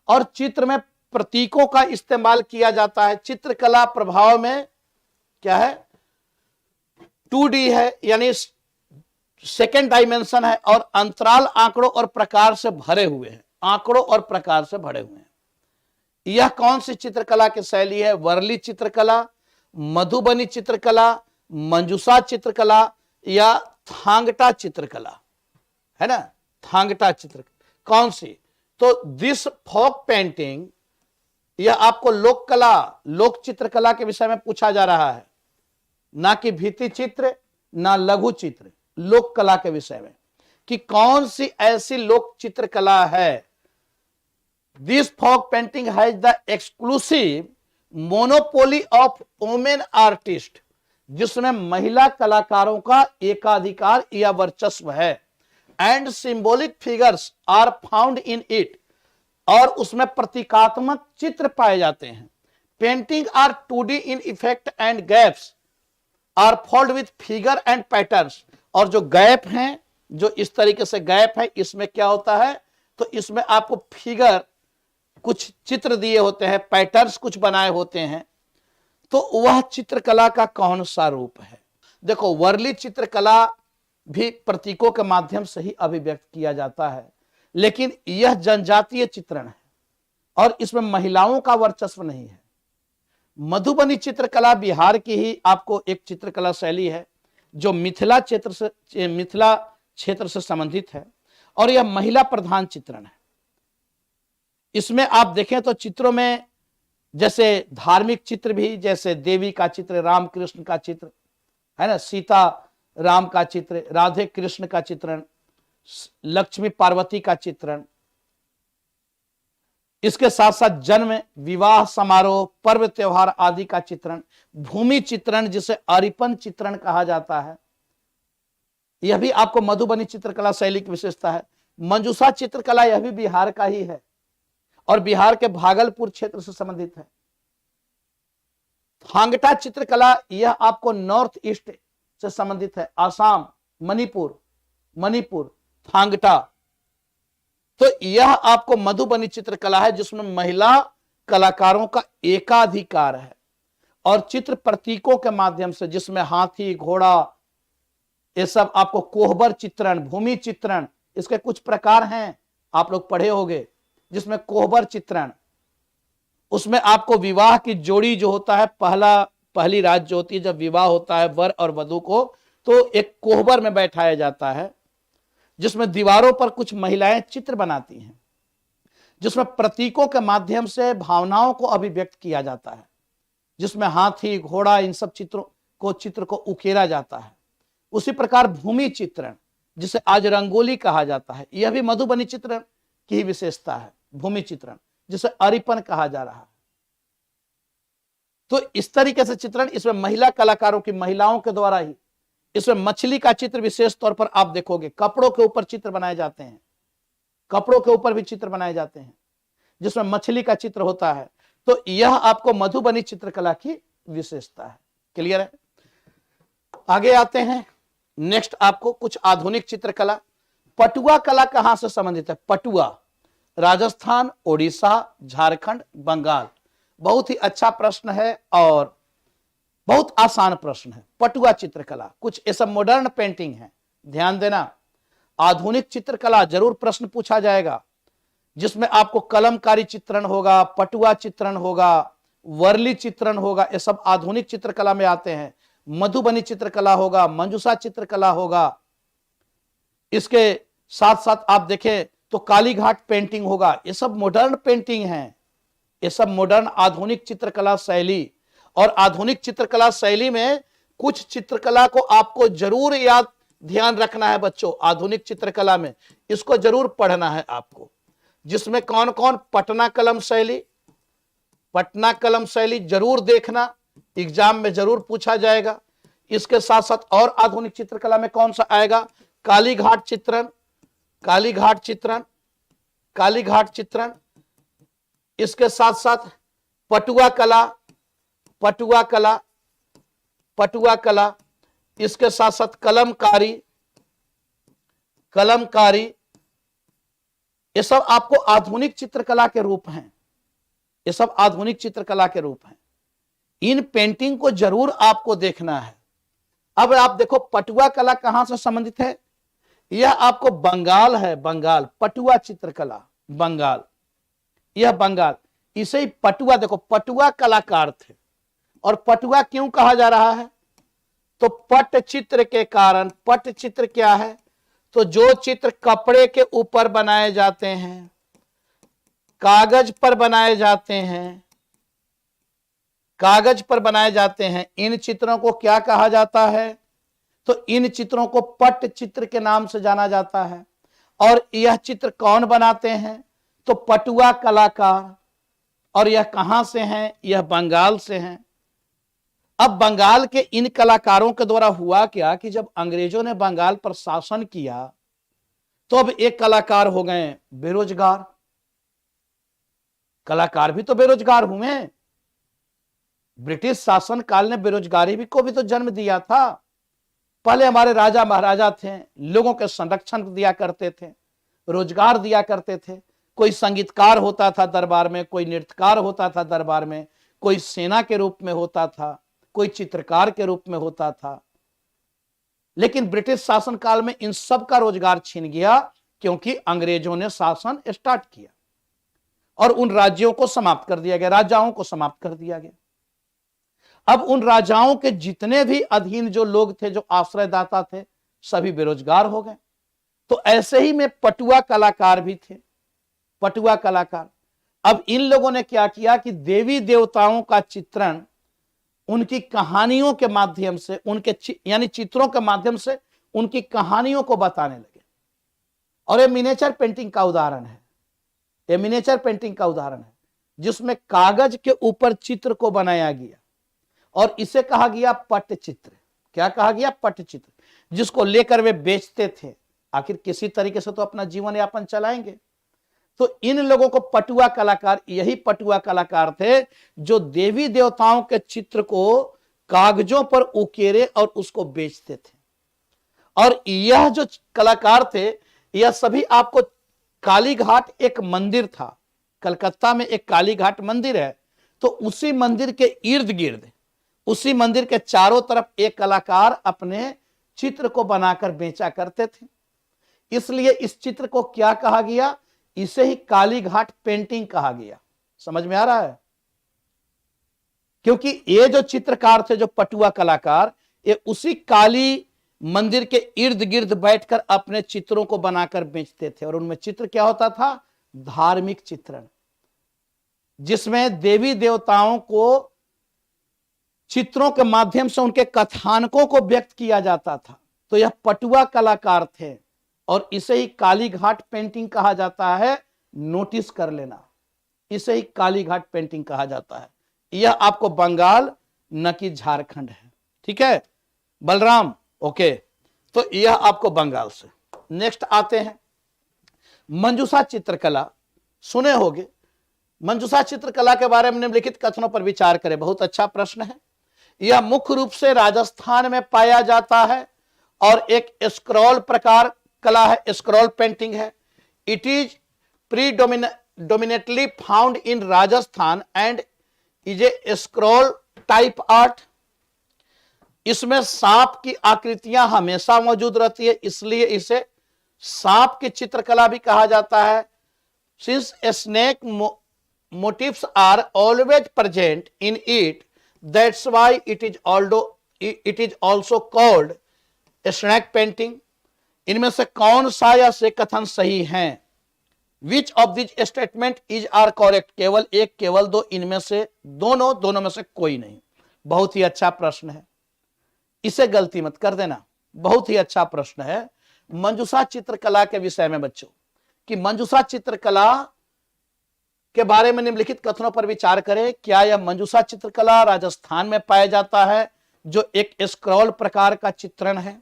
और चित्र में प्रतीकों का इस्तेमाल किया जाता है। चित्रकला प्रभाव में क्या है? 2D है, यानी सेकेंड डायमेंशन है, और अंतराल आंकड़ों और प्रकार से भरे हुए हैं, आंकड़ों और प्रकार से भरे हुए हैं। यह कौन सी चित्रकला की शैली है? वर्ली चित्रकला, मधुबनी चित्रकला, मंजूषा चित्रकला या थांगटा चित्रकला, है ना? थांगटा चित्रकला कौन सी? तो दिस फोक पेंटिंग, यह आपको लोक कला, लोक चित्रकला के विषय में पूछा जा रहा है, ना कि भित्ति चित्र, ना लघु चित्र, लोक कला के विषय में कि कौन सी ऐसी लोक चित्रकला है। This folk painting has the exclusive monopoly of women artist, जिसमें महिला कलाकारों का एकाधिकार या वर्चस्व है। And symbolic figures are found in it, और उसमें प्रतीकात्मक चित्र पाए जाते हैं। Painting are 2D in effect and gaps are filled with figure and patterns, और जो गैप हैं, जो इस तरीके से गैप है, इसमें क्या होता है? तो इसमें आपको फिगर कुछ चित्र दिए होते हैं, पैटर्न्स कुछ बनाए होते हैं। तो वह चित्रकला का कौन सा रूप है? देखो, वर्ली चित्रकला भी प्रतीकों के माध्यम से ही अभिव्यक्त किया जाता है, लेकिन यह जनजातीय चित्रण है, और इसमें महिलाओं का वर्चस्व नहीं है। मधुबनी चित्रकला बिहार की ही आपको एक चित्रकला शैली है जो मिथिला क्षेत्र से संबंधित है और यह महिला प्रधान चित्रण है। इसमें आप देखें तो चित्रों में जैसे धार्मिक चित्र भी, जैसे देवी का चित्र, राम कृष्ण का चित्र है ना, सीता राम का चित्र, राधे कृष्ण का चित्रण, लक्ष्मी पार्वती का चित्रण, इसके साथ साथ जन्म, विवाह समारोह, पर्व त्योहार आदि का चित्रण, भूमि चित्रण जिसे अरिपन चित्रण कहा जाता है, यह भी आपको मधुबनी चित्रकला शैली की विशेषता है। मंजूषा चित्रकला यह भी बिहार का ही है और बिहार के भागलपुर क्षेत्र से संबंधित है। थांगटा चित्रकला यह आपको नॉर्थ ईस्ट से संबंधित है, आसाम, मणिपुर थांगटा। तो यह आपको मधुबनी चित्रकला है जिसमें महिला कलाकारों का एकाधिकार है और चित्र प्रतीकों के माध्यम से, जिसमें हाथी, घोड़ा, ये सब आपको कोहबर चित्रण, भूमि चित्रण, इसके कुछ प्रकार हैं, आप लोग पढ़े होंगे, जिसमें कोहबर चित्रण, उसमें आपको विवाह की जोड़ी जो होता है, पहली रात जो होती है जब विवाह होता है वर और वधू को, तो एक कोहबर में बैठाया जाता है जिसमें दीवारों पर कुछ महिलाएं चित्र बनाती हैं, जिसमें प्रतीकों के माध्यम से भावनाओं को अभिव्यक्त किया जाता है, जिसमें हाथी, घोड़ा, इन सब चित्र को उकेरा जाता है। उसी प्रकार भूमि चित्रण जिसे आज रंगोली कहा जाता है, यह भी मधुबनी चित्रण की विशेषता है। भूमि चित्रण जिसे अरिपन कहा जा रहा है। तो इस तरीके से चित्रण, इसमें महिला कलाकारों की, महिलाओं के द्वारा ही। इसमें मछली का चित्र विशेष तौर पर आप देखोगे, कपड़ों के ऊपर चित्र बनाए जाते हैं, कपड़ों के ऊपर भी चित्र बनाए जाते हैं जिसमें मछली का चित्र होता है। तो यह आपको मधुबनी चित्रकला की विशेषता है। क्लियर है? आगे आते हैं। नेक्स्ट आपको कुछ आधुनिक चित्रकला। पटुआ कला कहां से संबंधित है? पटुआ राजस्थान, ओडिशा, झारखंड, बंगाल। बहुत ही अच्छा प्रश्न है और बहुत आसान प्रश्न है। पटुआ चित्रकला कुछ ऐसा मॉडर्न पेंटिंग है, ध्यान देना। आधुनिक चित्रकला जरूर प्रश्न पूछा जाएगा जिसमें आपको कलमकारी चित्रण होगा, पटुआ चित्रण होगा, वर्ली चित्रण होगा, ये सब आधुनिक चित्रकला में आते हैं। मधुबनी चित्रकला होगा, मंजूषा चित्रकला होगा, इसके साथ साथ आप देखें तो कालीघाट पेंटिंग होगा। ये सब मॉडर्न पेंटिंग है, ये सब मॉडर्न आधुनिक चित्रकला शैली। और आधुनिक चित्रकला शैली में कुछ चित्रकला को आपको जरूर याद ध्यान रखना है बच्चों। आधुनिक चित्रकला में इसको जरूर पढ़ना है आपको, जिसमें कौन कौन? पटना कलम शैली, पटना कलम शैली जरूर देखना, एग्जाम में जरूर पूछा जाएगा। इसके साथ साथ और आधुनिक चित्रकला में कौन सा आएगा? कालीघाट चित्रण, कालीघाट चित्रण, कालीघाट चित्रण। इसके साथ साथ पटुआ कला, पटुआ कला, पटुआ कला। इसके साथ साथ कलमकारी, कलमकारी। ये सब आपको आधुनिक चित्रकला के रूप हैं, ये सब आधुनिक चित्रकला के रूप हैं। इन पेंटिंग को जरूर आपको देखना है। अब आप देखो पटुआ कला कहां से संबंधित है? यह आपको बंगाल है, बंगाल। पटुआ चित्रकला बंगाल, यह बंगाल। इसे ही पटुआ, देखो पटुआ कलाकार थे। और पटुआ क्यों कहा जा रहा है? तो पटचित्र के कारण। पटचित्र क्या है? तो जो चित्र कपड़े के ऊपर बनाए जाते हैं, कागज पर बनाए जाते हैं, कागज पर बनाए जाते हैं, इन चित्रों को क्या कहा जाता है? तो इन चित्रों को पटचित्र के नाम से जाना जाता है। और यह चित्र कौन बनाते हैं? तो पटुआ कलाकार। और यह कहां से हैं? यह बंगाल से हैं। अब बंगाल के इन कलाकारों के द्वारा हुआ क्या कि जब अंग्रेजों ने बंगाल पर शासन किया तो अब एक कलाकार हो गए बेरोजगार। कलाकार भी तो बेरोजगार हुए। ब्रिटिश शासन काल ने बेरोजगारी को भी तो जन्म दिया था। पहले हमारे राजा महाराजा थे, लोगों के संरक्षण दिया करते थे, रोजगार दिया करते थे। कोई संगीतकार होता था दरबार में, कोई नृत्यकार होता था दरबार में, कोई सेना के रूप में होता था, कोई चित्रकार के रूप में होता था। लेकिन ब्रिटिश शासन काल में इन सब का रोजगार छीन गया क्योंकि अंग्रेजों ने शासन स्टार्ट किया। और उन राज्यों को समाप्त कर दिया गया, राजाओं को समाप्त कर दिया गया। अब उन राजाओं के जितने भी अधीन जो लोग थे, जो आश्रयदाता थे, सभी बेरोजगार हो गए। तो ऐसे ही में पटुआ कलाकार भी थे, पटुआ कलाकार। अब इन लोगों ने क्या किया कि देवी देवताओं का चित्रण उनकी कहानियों के माध्यम से, उनके यानी चित्रों के माध्यम से उनकी कहानियों को बताने लगे। और ये मिनिएचर पेंटिंग का उदाहरण है, ये मिनिएचर पेंटिंग का उदाहरण है, जिसमें कागज के ऊपर चित्र को बनाया गया और इसे कहा गया पटचित्र। क्या कहा गया? पटचित्र, जिसको लेकर वे बेचते थे। आखिर किसी तरीके से तो अपना जीवन यापन चलाएंगे। तो इन लोगों को पटुआ कलाकार, यही पटुआ कलाकार थे जो देवी देवताओं के चित्र को कागजों पर उकेरे और उसको बेचते थे। और यह जो कलाकार थे, यह सभी आपको, कालीघाट एक मंदिर था, कलकत्ता में एक कालीघाट मंदिर है, तो उसी मंदिर के इर्द गिर्द, उसी मंदिर के चारों तरफ एक कलाकार अपने चित्र को बनाकर बेचा करते थे। इसलिए इस चित्र को क्या कहा गया? इसे ही कालीघाट पेंटिंग कहा गया। समझ में आ रहा है? क्योंकि ये जो चित्रकार थे, जो पटुआ कलाकार, ये उसी काली मंदिर के इर्द गिर्द बैठकर अपने चित्रों को बनाकर बेचते थे। और उनमें चित्र क्या होता था? धार्मिक चित्रण, जिसमें देवी देवताओं को चित्रों के माध्यम से उनके कथानकों को व्यक्त किया जाता था। तो यह पटुआ कलाकार थे और इसे ही कालीघाट पेंटिंग कहा जाता है। नोटिस कर लेना, इसे ही कालीघाट पेंटिंग कहा जाता है। यह आपको बंगाल न कि झारखंड है। ठीक है बलराम? ओके, तो यह आपको बंगाल से। नेक्स्ट आते हैं मंजूषा चित्रकला। सुने होंगे, मंजूषा चित्रकला के बारे में निम्नलिखित कथनों पर विचार करें। बहुत अच्छा प्रश्न है। यह मुख्य रूप से राजस्थान में पाया जाता है और एक स्क्रॉल प्रकार कला है, स्क्रॉल पेंटिंग है। It is predominantly found in Rajasthan and is a scroll type art. इसमें सांप की आकृतियां हमेशा मौजूद रहती है, इसलिए इसे सांप की चित्रकला भी कहा जाता है। Since snake motifs are always present in it, that's why it is also called snake painting. इनमें से कौन सा या से कथन सही हैं? Which of this statement is are correct? केवल एक, केवल दो, इनमें से दोनों, दोनों में से कोई नहीं। बहुत ही अच्छा प्रश्न है, इसे गलती मत कर देना। बहुत ही अच्छा प्रश्न है मंजूषा चित्रकला के विषय में बच्चों, कि मंजूषा चित्रकला के बारे में निम्नलिखित कथनों पर विचार करें। क्या यह मंजूषा चित्रकला राजस्थान में पाया जाता है, जो एक स्क्रॉल प्रकार का चित्रण है?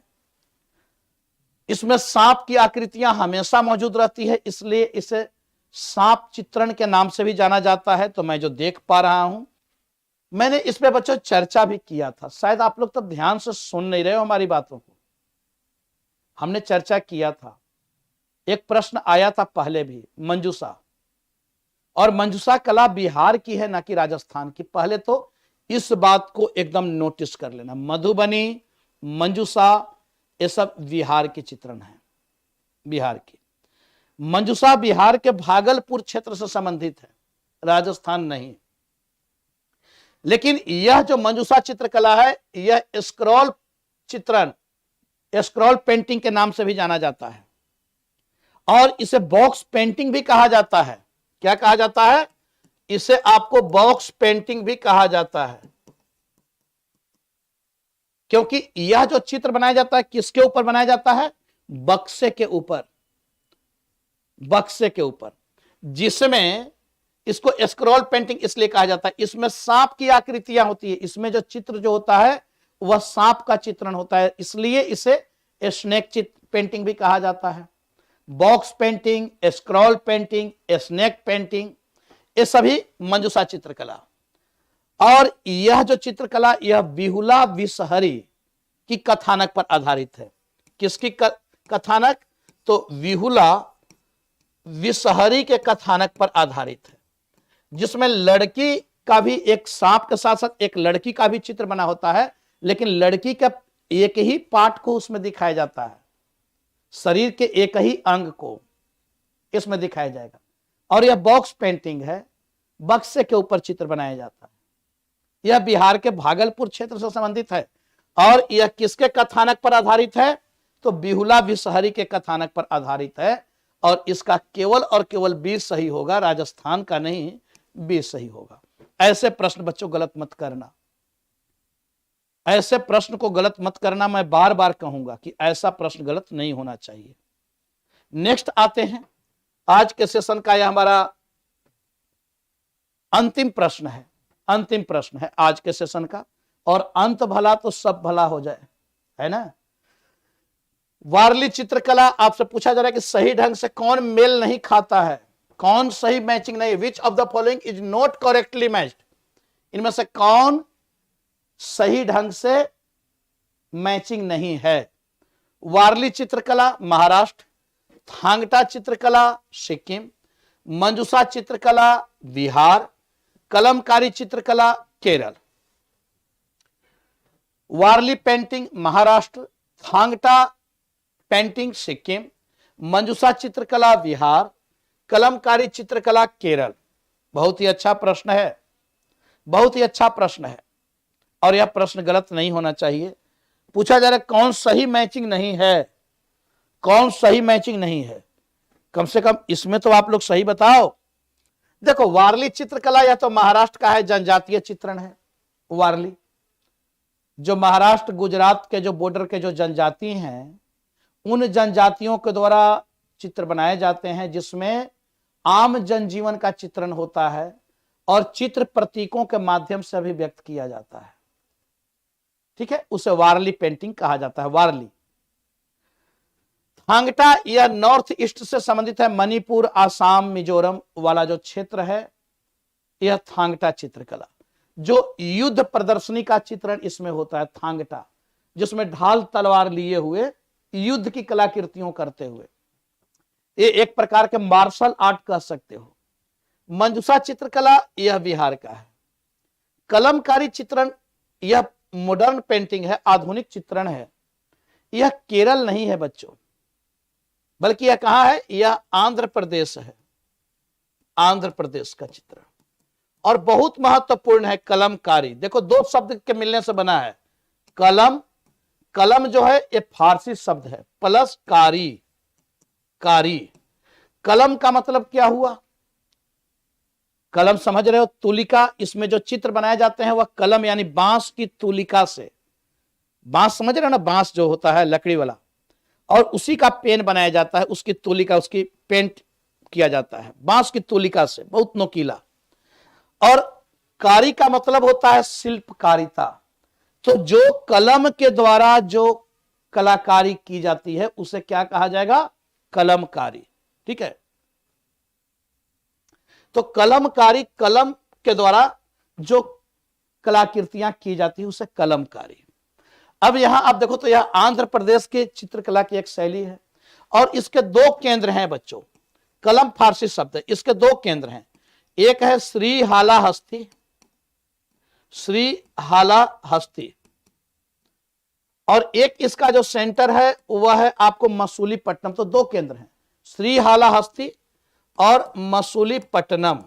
इसमें सांप की आकृतियां हमेशा मौजूद रहती है, इसलिए इसे सांप चित्रण के नाम से भी जाना जाता है। तो मैं जो देख पा रहा हूं, मैंने इस पे बच्चों चर्चा भी किया था। शायद आप लोग तब ध्यान से सुन नहीं रहे हो हमारी बातों को। हमने चर्चा किया था, एक प्रश्न आया था पहले भी, मंजूषा। और मंजूषा कला बिहार की है, ना कि राजस्थान की। पहले तो इस बात को एकदम नोटिस कर लेना। मधुबनी, मंजूषा, ये सब बिहार के चित्रण है, बिहार की। मंजूषा बिहार के भागलपुर क्षेत्र से संबंधित है, राजस्थान नहीं। लेकिन यह जो मंजूषा चित्रकला है, यह स्क्रॉल चित्रण, स्क्रॉल पेंटिंग के नाम से भी जाना जाता है। और इसे बॉक्स पेंटिंग भी कहा जाता है। क्या कहा जाता है? इसे आपको बॉक्स पेंटिंग भी कहा जाता है, क्योंकि यह जो चित्र बनाया जाता है, किसके ऊपर बनाया जाता है? बक्से के ऊपर, बक्से के ऊपर, जिसमें इसको स्क्रॉल पेंटिंग इसलिए कहा जाता है, इसमें सांप की आकृतियां होती है। इसमें जो चित्र जो होता है वह सांप का चित्रण होता है, इसलिए इसे स्नेक पेंटिंग भी कहा जाता है। Box painting, scroll painting, snake painting, ये सभी मंजूषा चित्रकला। और यह जो चित्रकला, यह बिहुला विषहरी की कथानक पर आधारित है। किसकी कथानक? तो बिहुला विषहरी के कथानक पर आधारित है, जिसमें लड़की का भी, एक सांप के साथ साथ एक लड़की का भी चित्र बना होता है। लेकिन लड़की का एक ही पार्ट को उसमें दिखाया जाता है, शरीर के एक ही अंग को इसमें दिखाया जाएगा। और यह बॉक्स पेंटिंग है, बक्से के ऊपर चित्र बनाया जाता है। यह बिहार के भागलपुर क्षेत्र से संबंधित है और यह किसके कथानक पर आधारित है? तो बिहुला विषहरी के कथानक पर आधारित है और इसका केवल और केवल 20 सही होगा, राजस्थान का नहीं 20 सही होगा। ऐसे प्रश्न बच्चों गलत मत करना, ऐसे प्रश्न को गलत मत करना। मैं बार बार कहूंगा कि ऐसा प्रश्न गलत नहीं होना चाहिए। नेक्स्ट आते हैं, आज के सेशन का यह हमारा अंतिम प्रश्न है, अंतिम प्रश्न है आज के सेशन का, और अंत भला तो सब भला हो जाए, है ना। वारली चित्रकला आपसे पूछा जा रहा है कि सही ढंग से कौन मेल नहीं खाता है, कौन सही मैचिंग नहीं, विच of the following is not correctly matched, इनमें से कौन सही ढंग से मैचिंग नहीं है। वारली चित्रकला महाराष्ट्र, थांगटा चित्रकला सिक्किम, मंजूषा चित्रकला बिहार, कलमकारी चित्रकला केरल। वारली पेंटिंग महाराष्ट्र, थांगटा पेंटिंग सिक्किम, मंजूषा चित्रकला बिहार, कलमकारी चित्रकला केरल। बहुत ही अच्छा प्रश्न है, बहुत ही अच्छा प्रश्न है और यह प्रश्न गलत नहीं होना चाहिए। पूछा जा रहा है कौन सही मैचिंग नहीं है, कौन सही मैचिंग नहीं है, कम से कम इसमें तो आप लोग सही बताओ। देखो वारली चित्रकला या तो महाराष्ट्र का है, जनजातीय चित्रण है। वारली जो महाराष्ट्र गुजरात के जो बॉर्डर के जो जनजाति हैं, उन जनजातियों के द्वारा चित्र बनाए जाते हैं जिसमें आम जनजीवन का चित्रण होता है और चित्र प्रतीकों के माध्यम से अभिव्यक्त किया जाता है। ठीक है, उसे वारली पेंटिंग कहा जाता है। वारली थांगटा यह नॉर्थ ईस्ट से संबंधित है, मणिपुर आसाम मिजोरम वाला जो क्षेत्र है, यह थांगटा चित्रकला। जो युद्ध प्रदर्शनी का चित्रण इसमें होता है थांगटा, जिसमें ढाल तलवार लिए हुए युद्ध की कलाकृतियों करते हुए, ये एक प्रकार के मार्शल आर्ट कह सकते हो। मंजूषा चित्रकला यह बिहार का है। कलमकारी चित्रण यह मॉडर्न पेंटिंग है, आधुनिक चित्रण है, यह केरल नहीं है बच्चों, बल्कि यह कहां है, यह आंध्र प्रदेश है, आंध्र प्रदेश का चित्रण। और बहुत महत्वपूर्ण है कलमकारी। देखो दो शब्द के मिलने से बना है कलम, कलम जो है ये फारसी शब्द है, प्लस कारी, कारी। कलम का मतलब क्या हुआ, कलम समझ रहे हो, तुलिका, इसमें जो चित्र बनाए जाते हैं वह कलम यानी बांस की तुलिका से, बांस समझ रहे हो ना, बांस जो होता है लकड़ी वाला, और उसी का पेन बनाया जाता है, उसकी तुलिका, उसकी पेंट किया जाता है बांस की तुलिका से, बहुत नोकीला। और कारी का मतलब होता है शिल्पकारिता। तो जो कलम के द्वारा जो कलाकारी की जाती है उसे क्या कहा जाएगा, कलमकारी। ठीक है, तो कलमकारी, कलम के द्वारा जो कलाकृतियां की जाती है उसे कलमकारी। अब यहां आप देखो तो यह आंध्र प्रदेश के चित्रकला की एक शैली है और इसके दो केंद्र हैं बच्चों। कलम फारसी शब्द है, इसके दो केंद्र हैं, एक है श्रीहालाहस्ती, श्रीहालाहस्ती, और एक इसका जो सेंटर है वह है आपको मसूलीपट्टनम। तो दो केंद्र हैं, श्रीहालाहस्ती और मसूलीपट्टनम,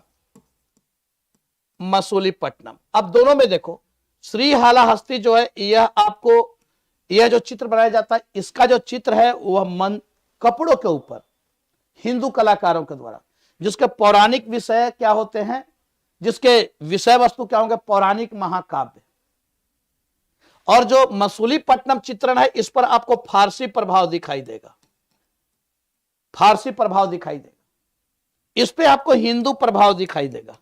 मसूलीपट्टनम। अब दोनों में देखो, श्रीहालाहस्ती जो है यह आपको, यह जो चित्र बनाया जाता है इसका जो चित्र है वह कपड़ों के ऊपर हिंदू कलाकारों के द्वारा, जिसके पौराणिक विषय क्या होते हैं, जिसके विषय वस्तु क्या होंगे, पौराणिक महाकाव्य। और जो मसूलीपट्टनम चित्रण है इस पर आपको फारसी प्रभाव दिखाई देगा, फारसी प्रभाव दिखाई देगा, इस पे आपको हिंदू प्रभाव दिखाई देगा,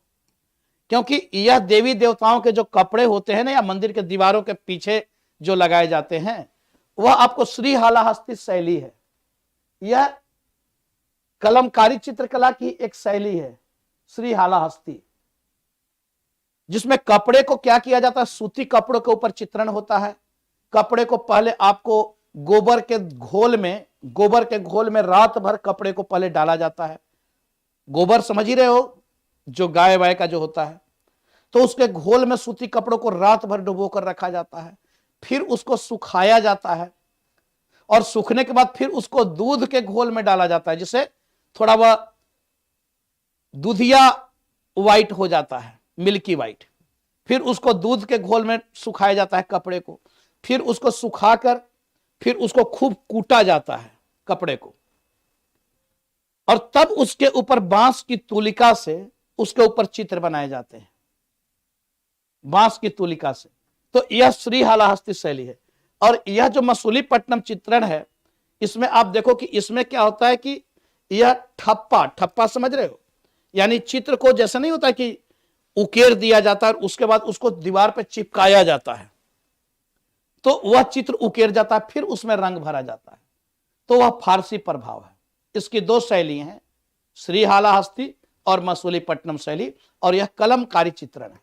क्योंकि यह देवी देवताओं के जो कपड़े होते हैं ना, या मंदिर के दीवारों के पीछे जो लगाए जाते हैं वह आपको श्रीहालाहस्ती शैली है। यह कलमकारी चित्रकला की एक शैली है श्रीहालाहस्ती, जिसमें कपड़े को क्या किया जाता है, सूती कपड़ों के ऊपर चित्रण होता है। कपड़े को पहले आपको गोबर के घोल में रात भर कपड़े को पहले डाला जाता है। गोबर समझ ही रहे हो, जो गाय वाय का जो होता है, तो उसके घोल में सूती कपड़ों को रात भर डुबो कर रखा जाता है, फिर उसको सुखाया जाता है और सूखने के बाद फिर उसको दूध के घोल में डाला जाता है, जिससे थोड़ा वह दूधिया व्हाइट हो जाता है, मिल्की व्हाइट। फिर उसको दूध के घोल में सुखाया जाता है कपड़े को, फिर उसको सुखाकर फिर उसको खूब कूटा जाता है कपड़े को, और तब उसके ऊपर बांस की तुलिका से उसके ऊपर चित्र बनाए जाते हैं, बांस की तुलिका से। तो यह श्रीकालाहस्ती शैली है। और यह जो मसूलीपट्टनम चित्रण है, इसमें आप देखो कि इसमें क्या होता है कि यह ठप्पा, ठप्पा समझ रहे हो, यानी चित्र को जैसे नहीं होता कि उकेर दिया जाता है और उसके बाद उसको दीवार पर चिपकाया जाता है, तो वह चित्र उकेर जाता है, फिर उसमें रंग भरा जाता है। तो वह फारसी प्रभाव है। इसकी दो शैली हैं, श्रीकालाहस्ती और मसूलीपट्टनम शैली। और यह कलमकारी चित्रण है,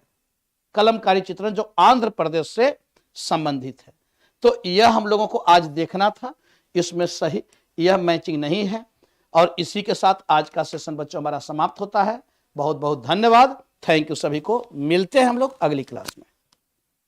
कलमकारी चित्रण जो आंध्र प्रदेश से संबंधित है। तो यह हम लोगों को आज देखना था, इसमें सही यह मैचिंग नहीं है। और इसी के साथ आज का सेशन बच्चों हमारा समाप्त होता है। बहुत बहुत धन्यवाद, थैंक यू सभी को। मिलते हैं हम लोग अगली क्लास में।